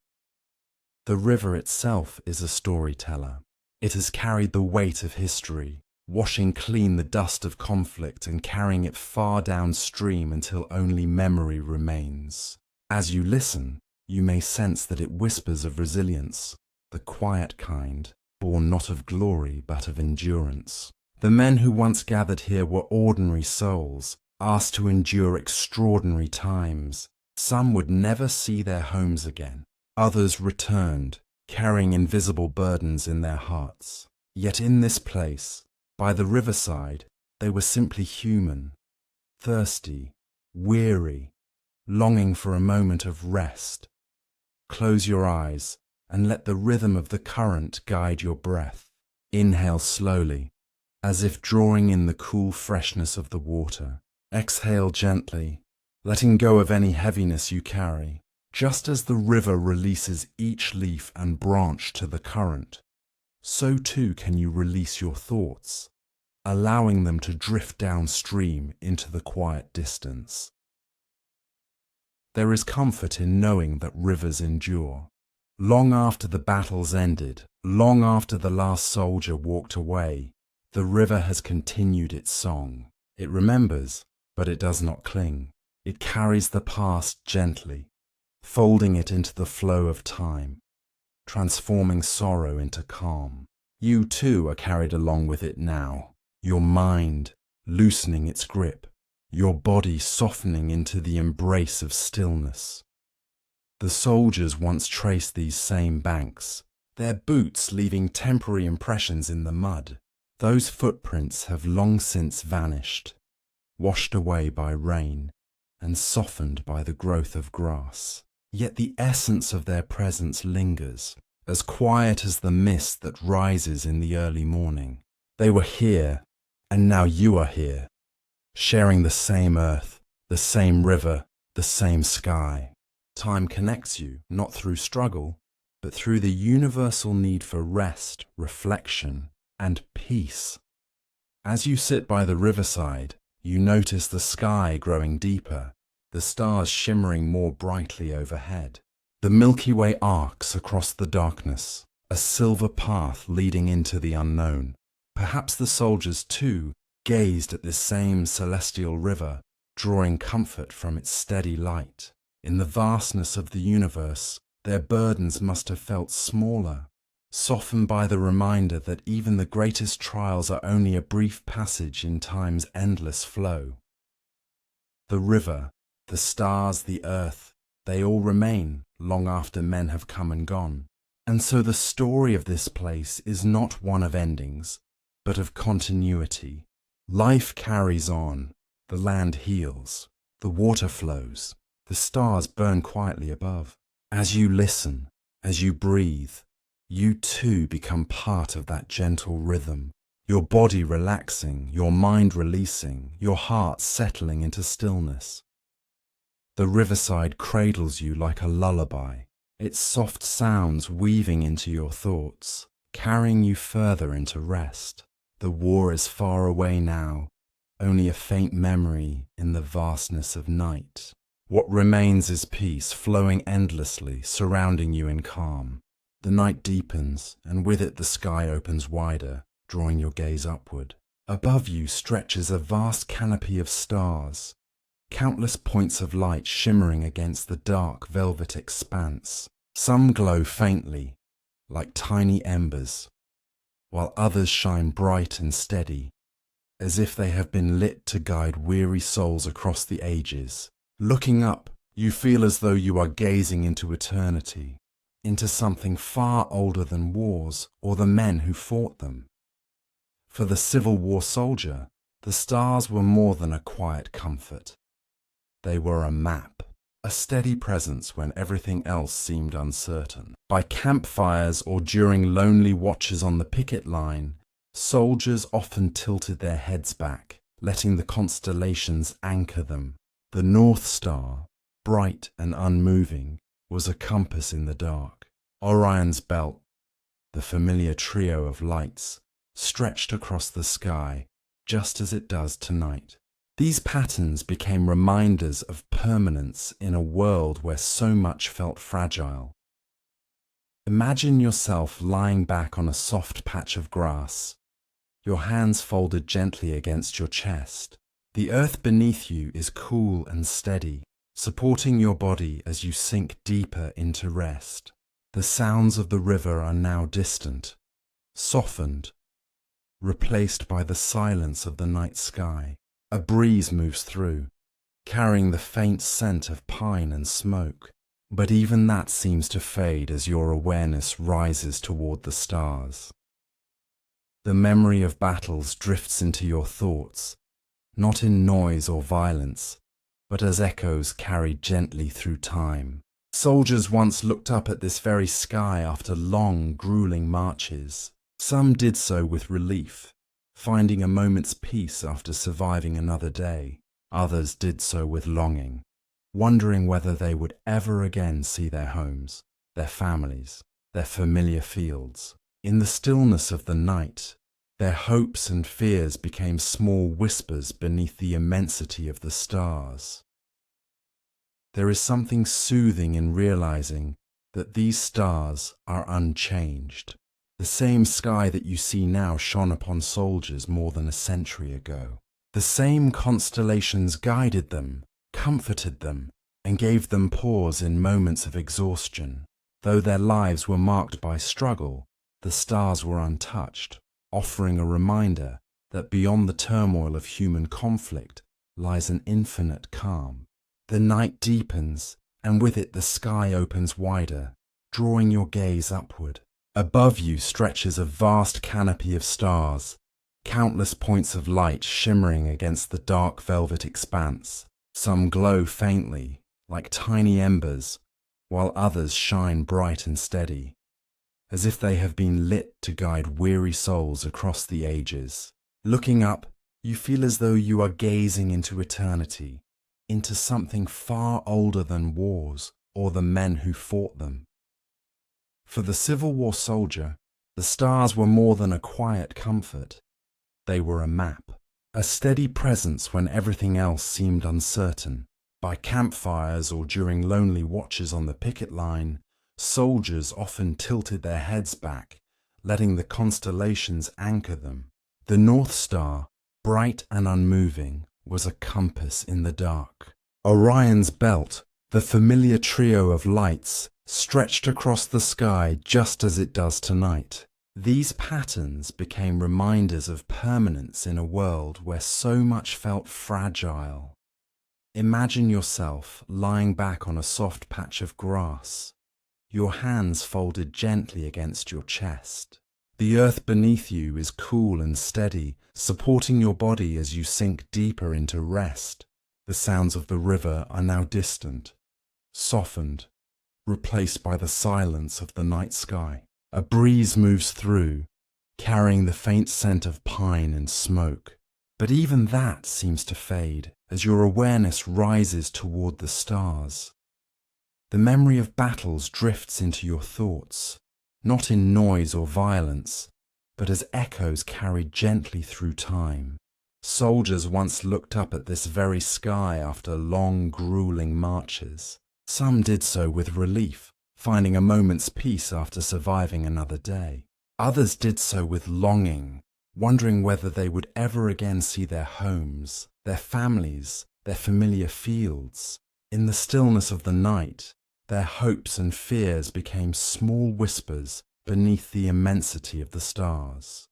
The river itself is a storyteller. It has carried the weight of history, washing clean the dust of conflict and carrying it far downstream until only memory remains. As you listen, you may sense that it whispers of resilience, the quiet kind, born not of glory but of endurance. The men who once gathered here were ordinary souls, asked to endure extraordinary times. Some would never see their homes again. Others returned, carrying invisible burdens in their hearts. Yet in this place, by the riverside, they were simply human, thirsty, weary, longing for a moment of rest. Close your eyes and let the rhythm of the current guide your breath. Inhale slowly as if drawing in the cool freshness of the water. Exhale gently, letting go of any heaviness you carry. Just as the river releases each leaf and branch to the current, so too can you release your thoughts, allowing them to drift downstream into the quiet distance. There is comfort in knowing that rivers endure. Long after the battle's ended, long after the last soldier walked away, the river has continued its song. It remembers, but it does not cling. It carries the past gently, folding it into the flow of time, transforming sorrow into calm. You too are carried along with it now, your mind loosening its grip, your body softening into the embrace of stillness. The soldiers once traced these same banks, their boots leaving temporary impressions in the mud. Those footprints have long since vanished, washed away by rain and softened by the growth of grass. Yet the essence of their presence lingers, as quiet as the mist that rises in the early morning. They were here, and now you are here, sharing the same earth, the same river, the same sky. Time connects you, not through struggle, but through the universal need for rest, reflection, and peace. As you sit by the riverside, you notice the sky growing deeper, the stars shimmering more brightly overhead. The Milky Way arcs across the darkness, a silver path leading into the unknown. Perhaps the soldiers, too, gazed at this same celestial river, drawing comfort from its steady light. In the vastness of the universe, their burdens must have felt smaller, softened by the reminder that even the greatest trials are only a brief passage in time's endless flow. The river, the stars, the earth, they all remain long after men have come and gone. And so the story of this place is not one of endings, but of continuity. Life carries on, the land heals, the water flows, the stars burn quietly above. As you listen, as you breathe, you too become part of that gentle rhythm, your body relaxing, your mind releasing, your heart settling into stillness. The riverside cradles you like a lullaby, its soft sounds weaving into your thoughts, carrying you further into rest. The war is far away now, only a faint memory in the vastness of night. What remains is peace flowing endlessly, surrounding you in calm. The night deepens, and with it the sky opens wider, drawing your gaze upward. Above you stretches a vast canopy of stars, countless points of light shimmering against the dark velvet expanse. Some glow faintly, like tiny embers, while others shine bright and steady, as if they have been lit to guide weary souls across the ages. Looking up, you feel as though you are gazing into eternity, into something far older than wars or the men who fought them. For the Civil War soldier, the stars were more than a quiet comfort. They were a map, a steady presence when everything else seemed uncertain. By campfires or during lonely watches on the picket line, soldiers often tilted their heads back, letting the constellations anchor them. The North Star, bright and unmoving, was a compass in the dark. Orion's belt, the familiar trio of lights, stretched across the sky, just as it does tonight. These patterns became reminders of permanence in a world where so much felt fragile. Imagine yourself lying back on a soft patch of grass, your hands folded gently against your chest. The earth beneath you is cool and steady, supporting your body as you sink deeper into rest. The sounds of the river are now distant, softened, replaced by the silence of the night sky. A breeze moves through, carrying the faint scent of pine and smoke. But even that seems to fade as your awareness rises toward the stars. The memory of battles drifts into your thoughts, not in noise or violence, but as echoes carried gently through time. Soldiers once looked up at this very sky after long, grueling marches. Some did so with relief, finding a moment's peace after surviving another day. Others did so with longing, wondering whether they would ever again see their homes, their families, their familiar fields. In the stillness of the night, their hopes and fears became small whispers beneath the immensity of the stars. There is something soothing in realizing that these stars are unchanged. The same sky that you see now shone upon soldiers more than a century ago. The same constellations guided them, comforted them, and gave them pause in moments of exhaustion. Though their lives were marked by struggle, the stars were untouched, offering a reminder that beyond the turmoil of human conflict lies an infinite calm. The night deepens, and with it the sky opens wider, drawing your gaze upward. Above you stretches a vast canopy of stars, countless points of light shimmering against the dark velvet expanse. Some glow faintly, like tiny embers, while others shine bright and steady, as if they have been lit to guide weary souls across the ages. Looking up, you feel as though you are gazing into eternity, into something far older than wars or the men who fought them. For the Civil War soldier, the stars were more than a quiet comfort. They were a map, a steady presence when everything else seemed uncertain. By campfires or during lonely watches on the picket line, soldiers often tilted their heads back, letting the constellations anchor them. The North Star, bright and unmoving, was a compass in the dark. Orion's belt, the familiar trio of lights, stretched across the sky just as it does tonight. These patterns became reminders of permanence in a world where so much felt fragile. Imagine yourself lying back on a soft patch of grass, your hands folded gently against your chest. The earth beneath you is cool and steady, supporting your body as you sink deeper into rest. The sounds of the river are now distant, softened, replaced by the silence of the night sky. A breeze moves through, carrying the faint scent of pine and smoke. But even that seems to fade as your awareness rises toward the stars. The memory of battles drifts into your thoughts, not in noise or violence, but as echoes carried gently through time. Soldiers once looked up at this very sky after long, grueling marches. Some did so with relief, finding a moment's peace after surviving another day. Others did so with longing, wondering whether they would ever again see their homes, their families, their familiar fields. In the stillness of the night, their hopes and fears became small whispers beneath the immensity of the stars.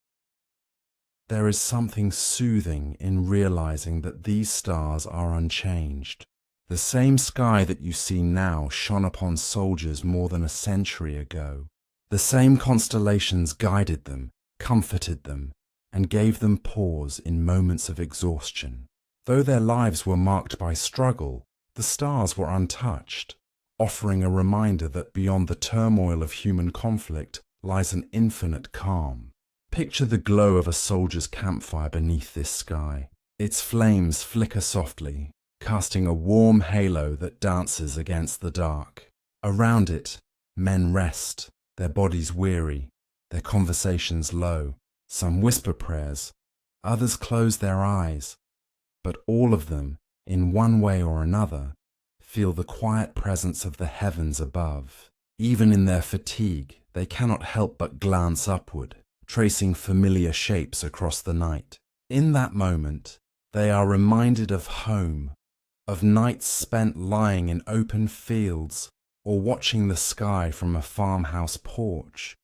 There is something soothing in realizing that these stars are unchanged. The same sky that you see now shone upon soldiers more than a century ago. The same constellations guided them, comforted them, and gave them pause in moments of exhaustion. Though their lives were marked by struggle, the stars were untouched, offering a reminder that beyond the turmoil of human conflict lies an infinite calm. Picture the glow of a soldier's campfire beneath this sky. Its flames flicker softly, casting a warm halo that dances against the dark. Around it, men rest, their bodies weary, their conversations low. Some whisper prayers, others close their eyes, but all of them, in one way or another, feel the quiet presence of the heavens above. Even in their fatigue, they cannot help but glance upward, tracing familiar shapes across the night. In that moment, they are reminded of home, of nights spent lying in open fields or watching the sky from a farmhouse porch.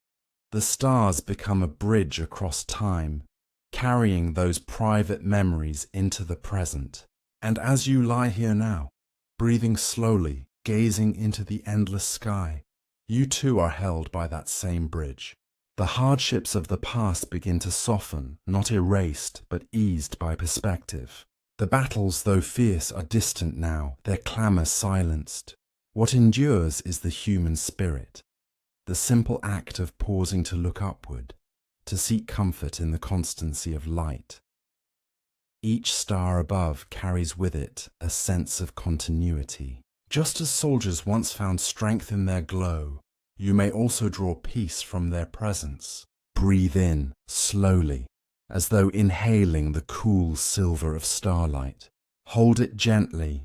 The stars become a bridge across time, carrying those private memories into the present. And as you lie here now, breathing slowly, gazing into the endless sky, you too are held by that same bridge. The hardships of the past begin to soften, not erased, but eased by perspective. The battles, though fierce, are distant now, their clamour silenced. What endures is the human spirit, the simple act of pausing to look upward, to seek comfort in the constancy of light. Each star above carries with it a sense of continuity. Just as soldiers once found strength in their glow, you may also draw peace from their presence. Breathe in, slowly, as though inhaling the cool silver of starlight. Hold it gently,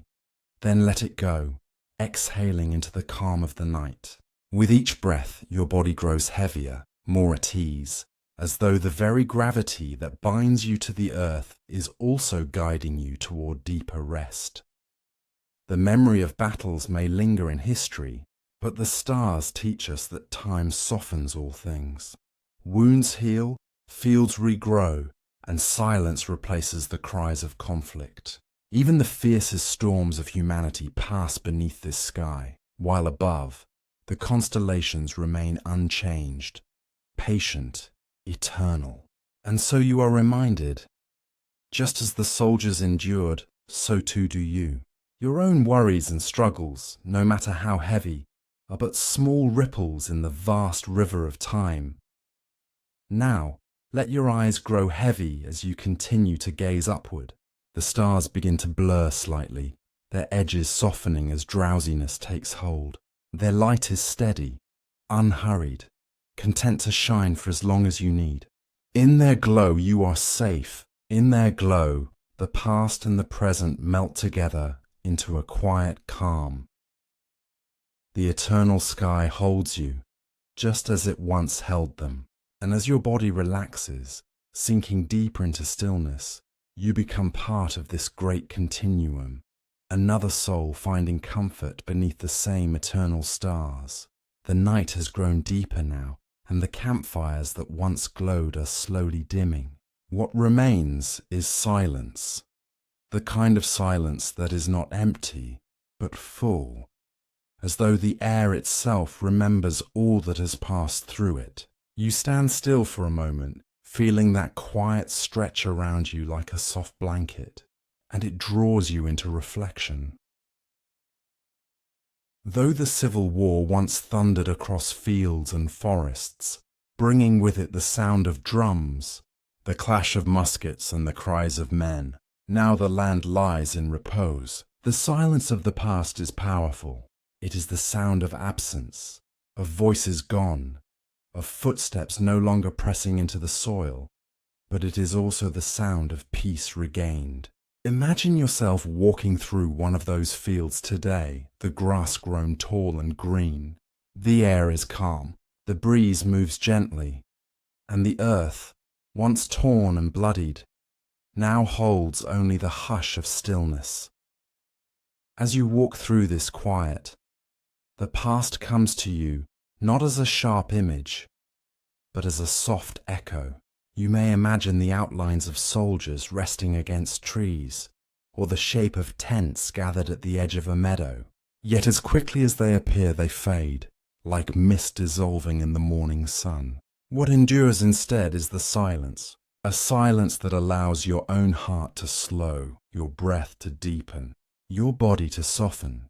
then let it go, exhaling into the calm of the night. With each breath, your body grows heavier, more at ease, as though the very gravity that binds you to the earth is also guiding you toward deeper rest. The memory of battles may linger in history, but the stars teach us that time softens all things. Wounds heal, fields regrow, and silence replaces the cries of conflict. Even the fiercest storms of humanity pass beneath this sky, while above, the constellations remain unchanged, patient, eternal. And so you are reminded, just as the soldiers endured, so too do you. Your own worries and struggles, no matter how heavy, are but small ripples in the vast river of time. Now, let your eyes grow heavy as you continue to gaze upward. The stars begin to blur slightly, their edges softening as drowsiness takes hold. Their light is steady, unhurried, content to shine for as long as you need. In their glow you are safe. In their glow, the past and the present melt together into a quiet calm. The eternal sky holds you, just as it once held them. And as your body relaxes, sinking deeper into stillness, you become part of this great continuum, another soul finding comfort beneath the same eternal stars. The night has grown deeper now, and the campfires that once glowed are slowly dimming. What remains is silence, the kind of silence that is not empty, but full, as though the air itself remembers all that has passed through it. You stand still for a moment, feeling that quiet stretch around you like a soft blanket, and it draws you into reflection. Though the Civil War once thundered across fields and forests, bringing with it the sound of drums, the clash of muskets and the cries of men, now the land lies in repose. The silence of the past is powerful. It is the sound of absence, of voices gone, of footsteps no longer pressing into the soil, but it is also the sound of peace regained. Imagine yourself walking through one of those fields today, the grass grown tall and green. The air is calm, the breeze moves gently, and the earth, once torn and bloodied, now holds only the hush of stillness. As you walk through this quiet, the past comes to you not as a sharp image, but as a soft echo. You may imagine the outlines of soldiers resting against trees, or the shape of tents gathered at the edge of a meadow. Yet as quickly as they appear, they fade, like mist dissolving in the morning sun. What endures instead is the silence, a silence that allows your own heart to slow, your breath to deepen, your body to soften.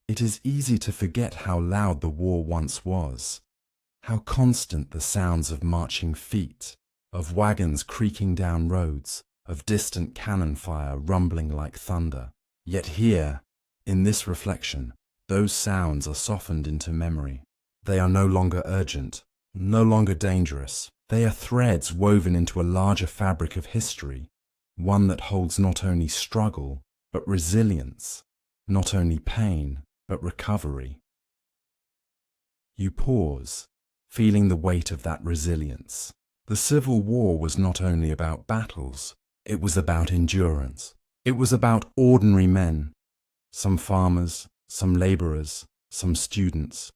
It is easy to forget how loud the war once was, how constant the sounds of marching feet, of wagons creaking down roads, of distant cannon fire rumbling like thunder. Yet here, in this reflection, those sounds are softened into memory. They are no longer urgent, no longer dangerous. They are threads woven into a larger fabric of history, one that holds not only struggle, but resilience, not only pain, but recovery. You pause, feeling the weight of that resilience. The Civil War was not only about battles, it was about endurance. It was about ordinary men, some farmers, some laborers, some students,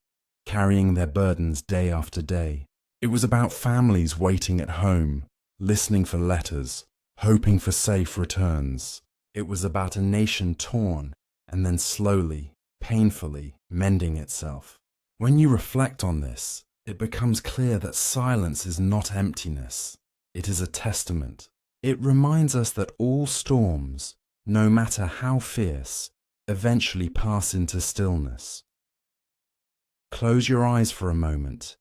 carrying their burdens day after day. It was about families waiting at home, listening for letters, hoping for safe returns. It was about a nation torn and then slowly, painfully mending itself. When you reflect on this, it becomes clear that silence is not emptiness. It is a testament. It reminds us that all storms, no matter how fierce, eventually pass into stillness. Close your eyes for a moment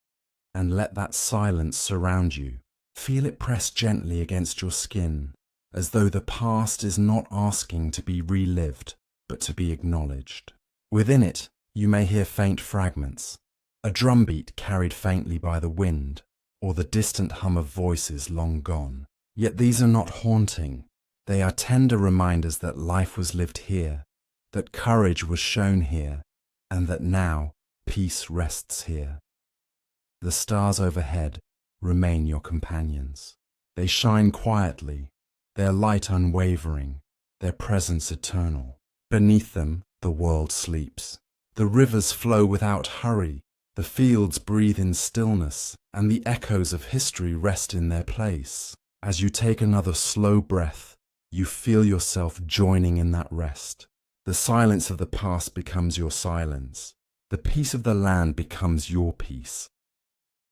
and let that silence surround you. Feel it press gently against your skin, as though the past is not asking to be relived, but to be acknowledged. Within it, you may hear faint fragments, a drumbeat carried faintly by the wind, or the distant hum of voices long gone. Yet these are not haunting. They are tender reminders that life was lived here, that courage was shown here, and that now peace rests here. The stars overhead remain your companions. They shine quietly, their light unwavering, their presence eternal. Beneath them, the world sleeps. The rivers flow without hurry, the fields breathe in stillness, and the echoes of history rest in their place. As you take another slow breath, you feel yourself joining in that rest. The silence of the past becomes your silence. The peace of the land becomes your peace.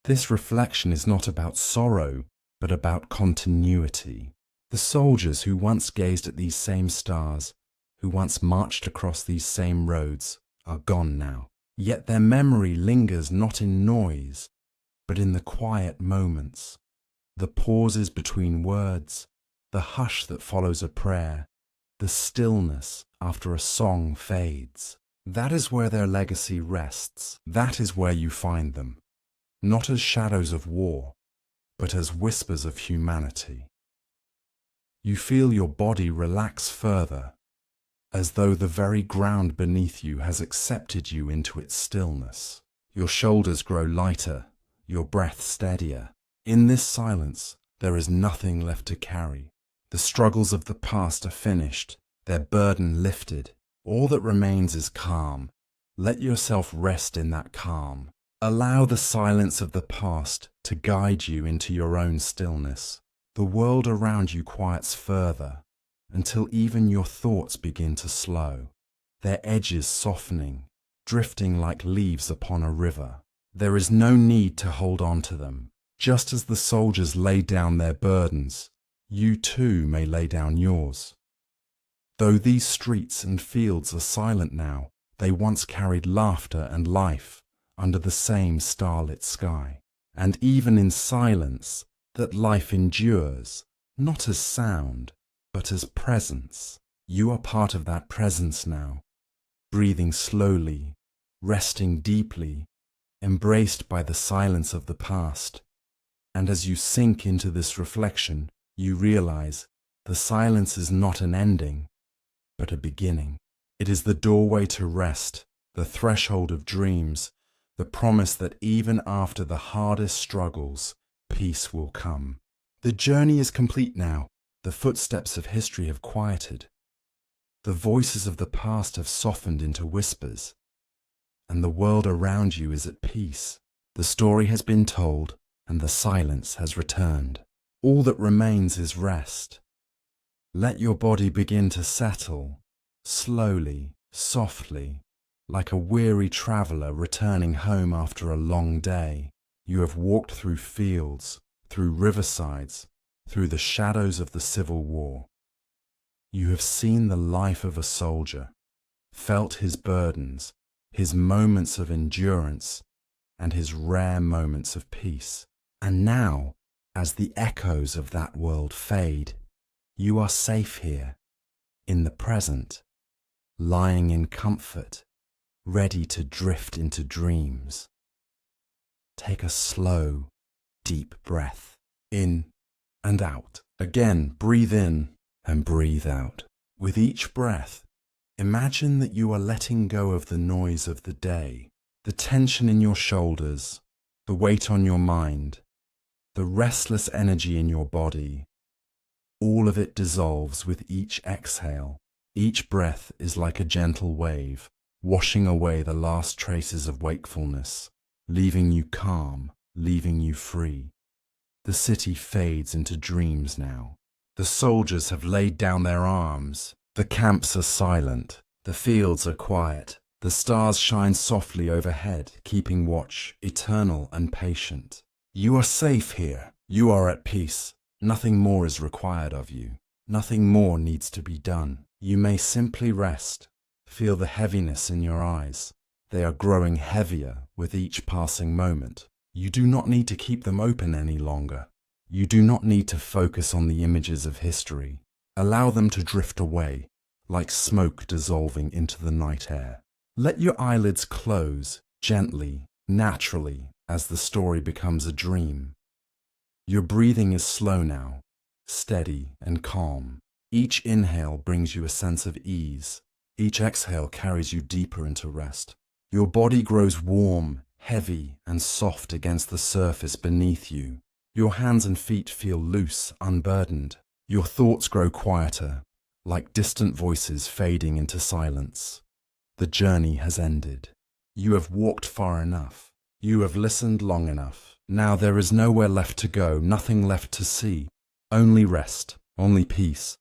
This reflection is not about sorrow, but about continuity. The soldiers who once gazed at these same stars, who once marched across these same roads, are gone now. Yet their memory lingers not in noise, but in the quiet moments, the pauses between words, the hush that follows a prayer, the stillness after a song fades. That is where their legacy rests. That is where you find them, not as shadows of war, but as whispers of humanity. You feel your body relax further, as though the very ground beneath you has accepted you into its stillness. Your shoulders grow lighter, your breath steadier. In this silence, there is nothing left to carry. The struggles of the past are finished, their burden lifted. All that remains is calm. Let yourself rest in that calm. Allow the silence of the past to guide you into your own stillness. The world around you quiets further, until even your thoughts begin to slow, their edges softening, drifting like leaves upon a river. There is no need to hold on to them. Just as the soldiers laid down their burdens, you too may lay down yours. Though these streets and fields are silent now, they once carried laughter and life under the same starlit sky. And even in silence, that life endures, not as sound, but as presence. You are part of that presence now, breathing slowly, resting deeply, embraced by the silence of the past. And as you sink into this reflection, you realize the silence is not an ending, but a beginning. It is the doorway to rest, the threshold of dreams, the promise that even after the hardest struggles, peace will come. The journey is complete now. The footsteps of history have quieted. The voices of the past have softened into whispers, and the world around you is at peace. The story has been told, and the silence has returned. All that remains is rest. Let your body begin to settle, slowly, softly, like a weary traveller returning home after a long day. You have walked through fields, through riversides, through the shadows of the Civil War. You have seen the life of a soldier, felt his burdens, his moments of endurance, and his rare moments of peace. And now, as the echoes of that world fade, you are safe here, in the present, lying in comfort, ready to drift into dreams. Take a slow, deep breath, in and out. Again, breathe in and breathe out. With each breath, imagine that you are letting go of the noise of the day, the tension in your shoulders, the weight on your mind, the restless energy in your body. All of it dissolves with each exhale. Each breath is like a gentle wave, washing away the last traces of wakefulness, leaving you calm, leaving you free. The city fades into dreams now. The soldiers have laid down their arms. The camps are silent. The fields are quiet. The stars shine softly overhead, keeping watch, eternal and patient. You are safe here. You are at peace. Nothing more is required of you. Nothing more needs to be done. You may simply rest. Feel the heaviness in your eyes. They are growing heavier with each passing moment. You do not need to keep them open any longer. You do not need to focus on the images of history. Allow them to drift away, like smoke dissolving into the night air. Let your eyelids close, gently, naturally, as the story becomes a dream. Your breathing is slow now, steady and calm. Each inhale brings you a sense of ease. Each exhale carries you deeper into rest. Your body grows warm, heavy, and soft against the surface beneath you. Your hands and feet feel loose, unburdened. Your thoughts grow quieter, like distant voices fading into silence. The journey has ended. You have walked far enough. You have listened long enough. Now there is nowhere left to go, nothing left to see. Only rest, only peace.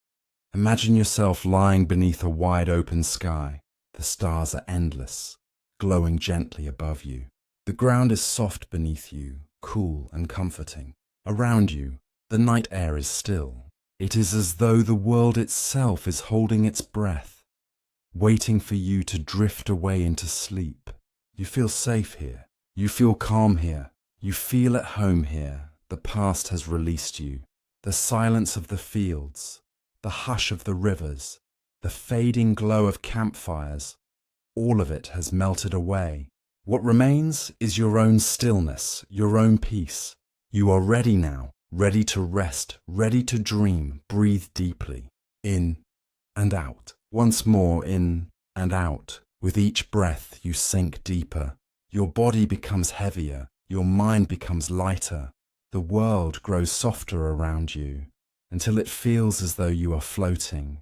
Imagine yourself lying beneath a wide open sky. The stars are endless, glowing gently above you. The ground is soft beneath you, cool and comforting. Around you, the night air is still. It is as though the world itself is holding its breath, waiting for you to drift away into sleep. You feel safe here. You feel calm here. You feel at home here. The past has released you. The silence of the fields, the hush of the rivers, the fading glow of campfires, all of it has melted away. What remains is your own stillness, your own peace. You are ready now, ready to rest, ready to dream. Breathe deeply, in and out. Once more in and out. With each breath you sink deeper. Your body becomes heavier, your mind becomes lighter. The world grows softer around you, until it feels as though you are floating,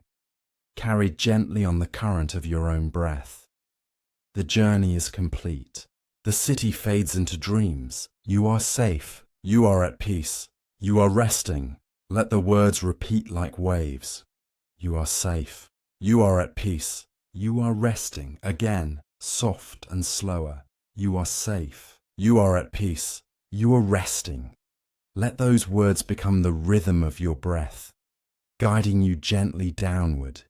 carried gently on the current of your own breath. The journey is complete. The city fades into dreams. You are safe. You are at peace. You are resting. Let the words repeat like waves. You are safe. You are at peace. You are resting. Again, soft and slower. You are safe. You are at peace. You are resting. Let those words become the rhythm of your breath, guiding you gently downward,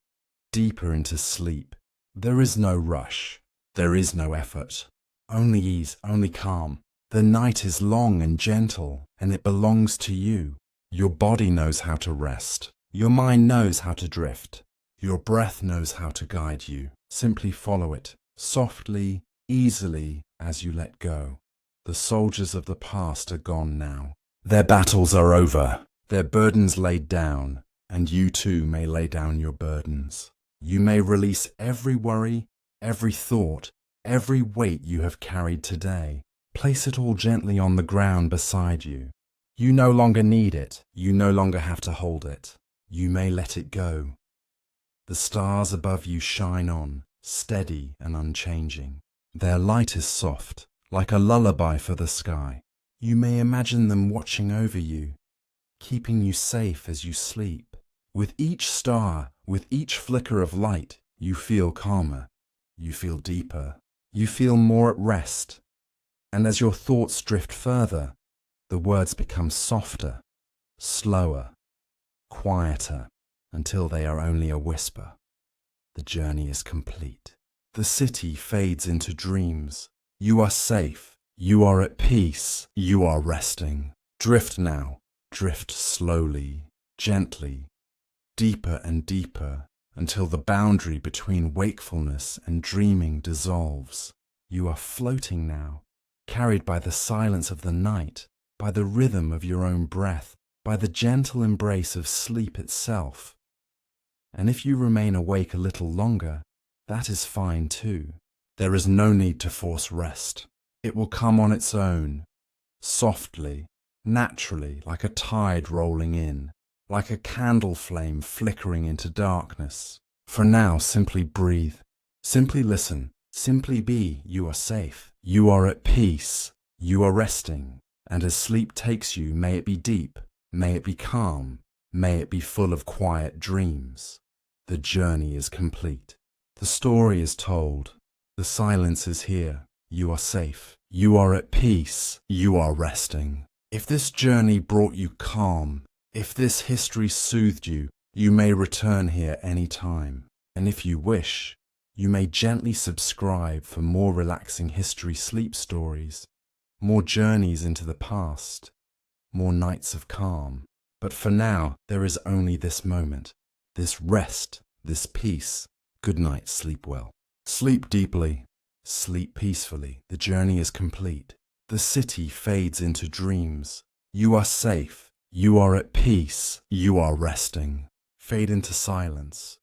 deeper into sleep. There is no rush. There is no effort. Only ease, only calm. The night is long and gentle, and it belongs to you. Your body knows how to rest. Your mind knows how to drift. Your breath knows how to guide you. Simply follow it, softly, easily, as you let go. The soldiers of the past are gone now. Their battles are over, their burdens laid down, and you too may lay down your burdens. You may release every worry, every thought, every weight you have carried today. Place it all gently on the ground beside you. You no longer need it. You no longer have to hold it. You may let it go. The stars above you shine on, steady and unchanging. Their light is soft, like a lullaby for the sky. You may imagine them watching over you, keeping you safe as you sleep. With each star, with each flicker of light, you feel calmer, you feel deeper, you feel more at rest. And as your thoughts drift further, the words become softer, slower, quieter, until they are only a whisper. The journey is complete. The city fades into dreams. You are safe. You are at peace. You are resting. Drift now. Drift slowly, gently, deeper and deeper, until the boundary between wakefulness and dreaming dissolves. You are floating now, carried by the silence of the night, by the rhythm of your own breath, by the gentle embrace of sleep itself. And if you remain awake a little longer, that is fine too. There is no need to force rest. It will come on its own, softly, naturally, like a tide rolling in, like a candle flame flickering into darkness. For now, simply breathe, simply listen, simply be. You are safe. You are at peace. You are resting. And as sleep takes you, may it be deep, may it be calm, may it be full of quiet dreams. The journey is complete. The story is told. The silence is here. You are safe. You are at peace. You are resting. If this journey brought you calm, if this history soothed you, you may return here any time. And if you wish, you may gently subscribe for more relaxing history sleep stories, more journeys into the past, more nights of calm. But for now, there is only this moment, this rest, this peace. Good night, sleep well. Sleep deeply, sleep peacefully. The journey is complete. The city fades into dreams. You are safe. You are at peace. You are resting. Fade into silence.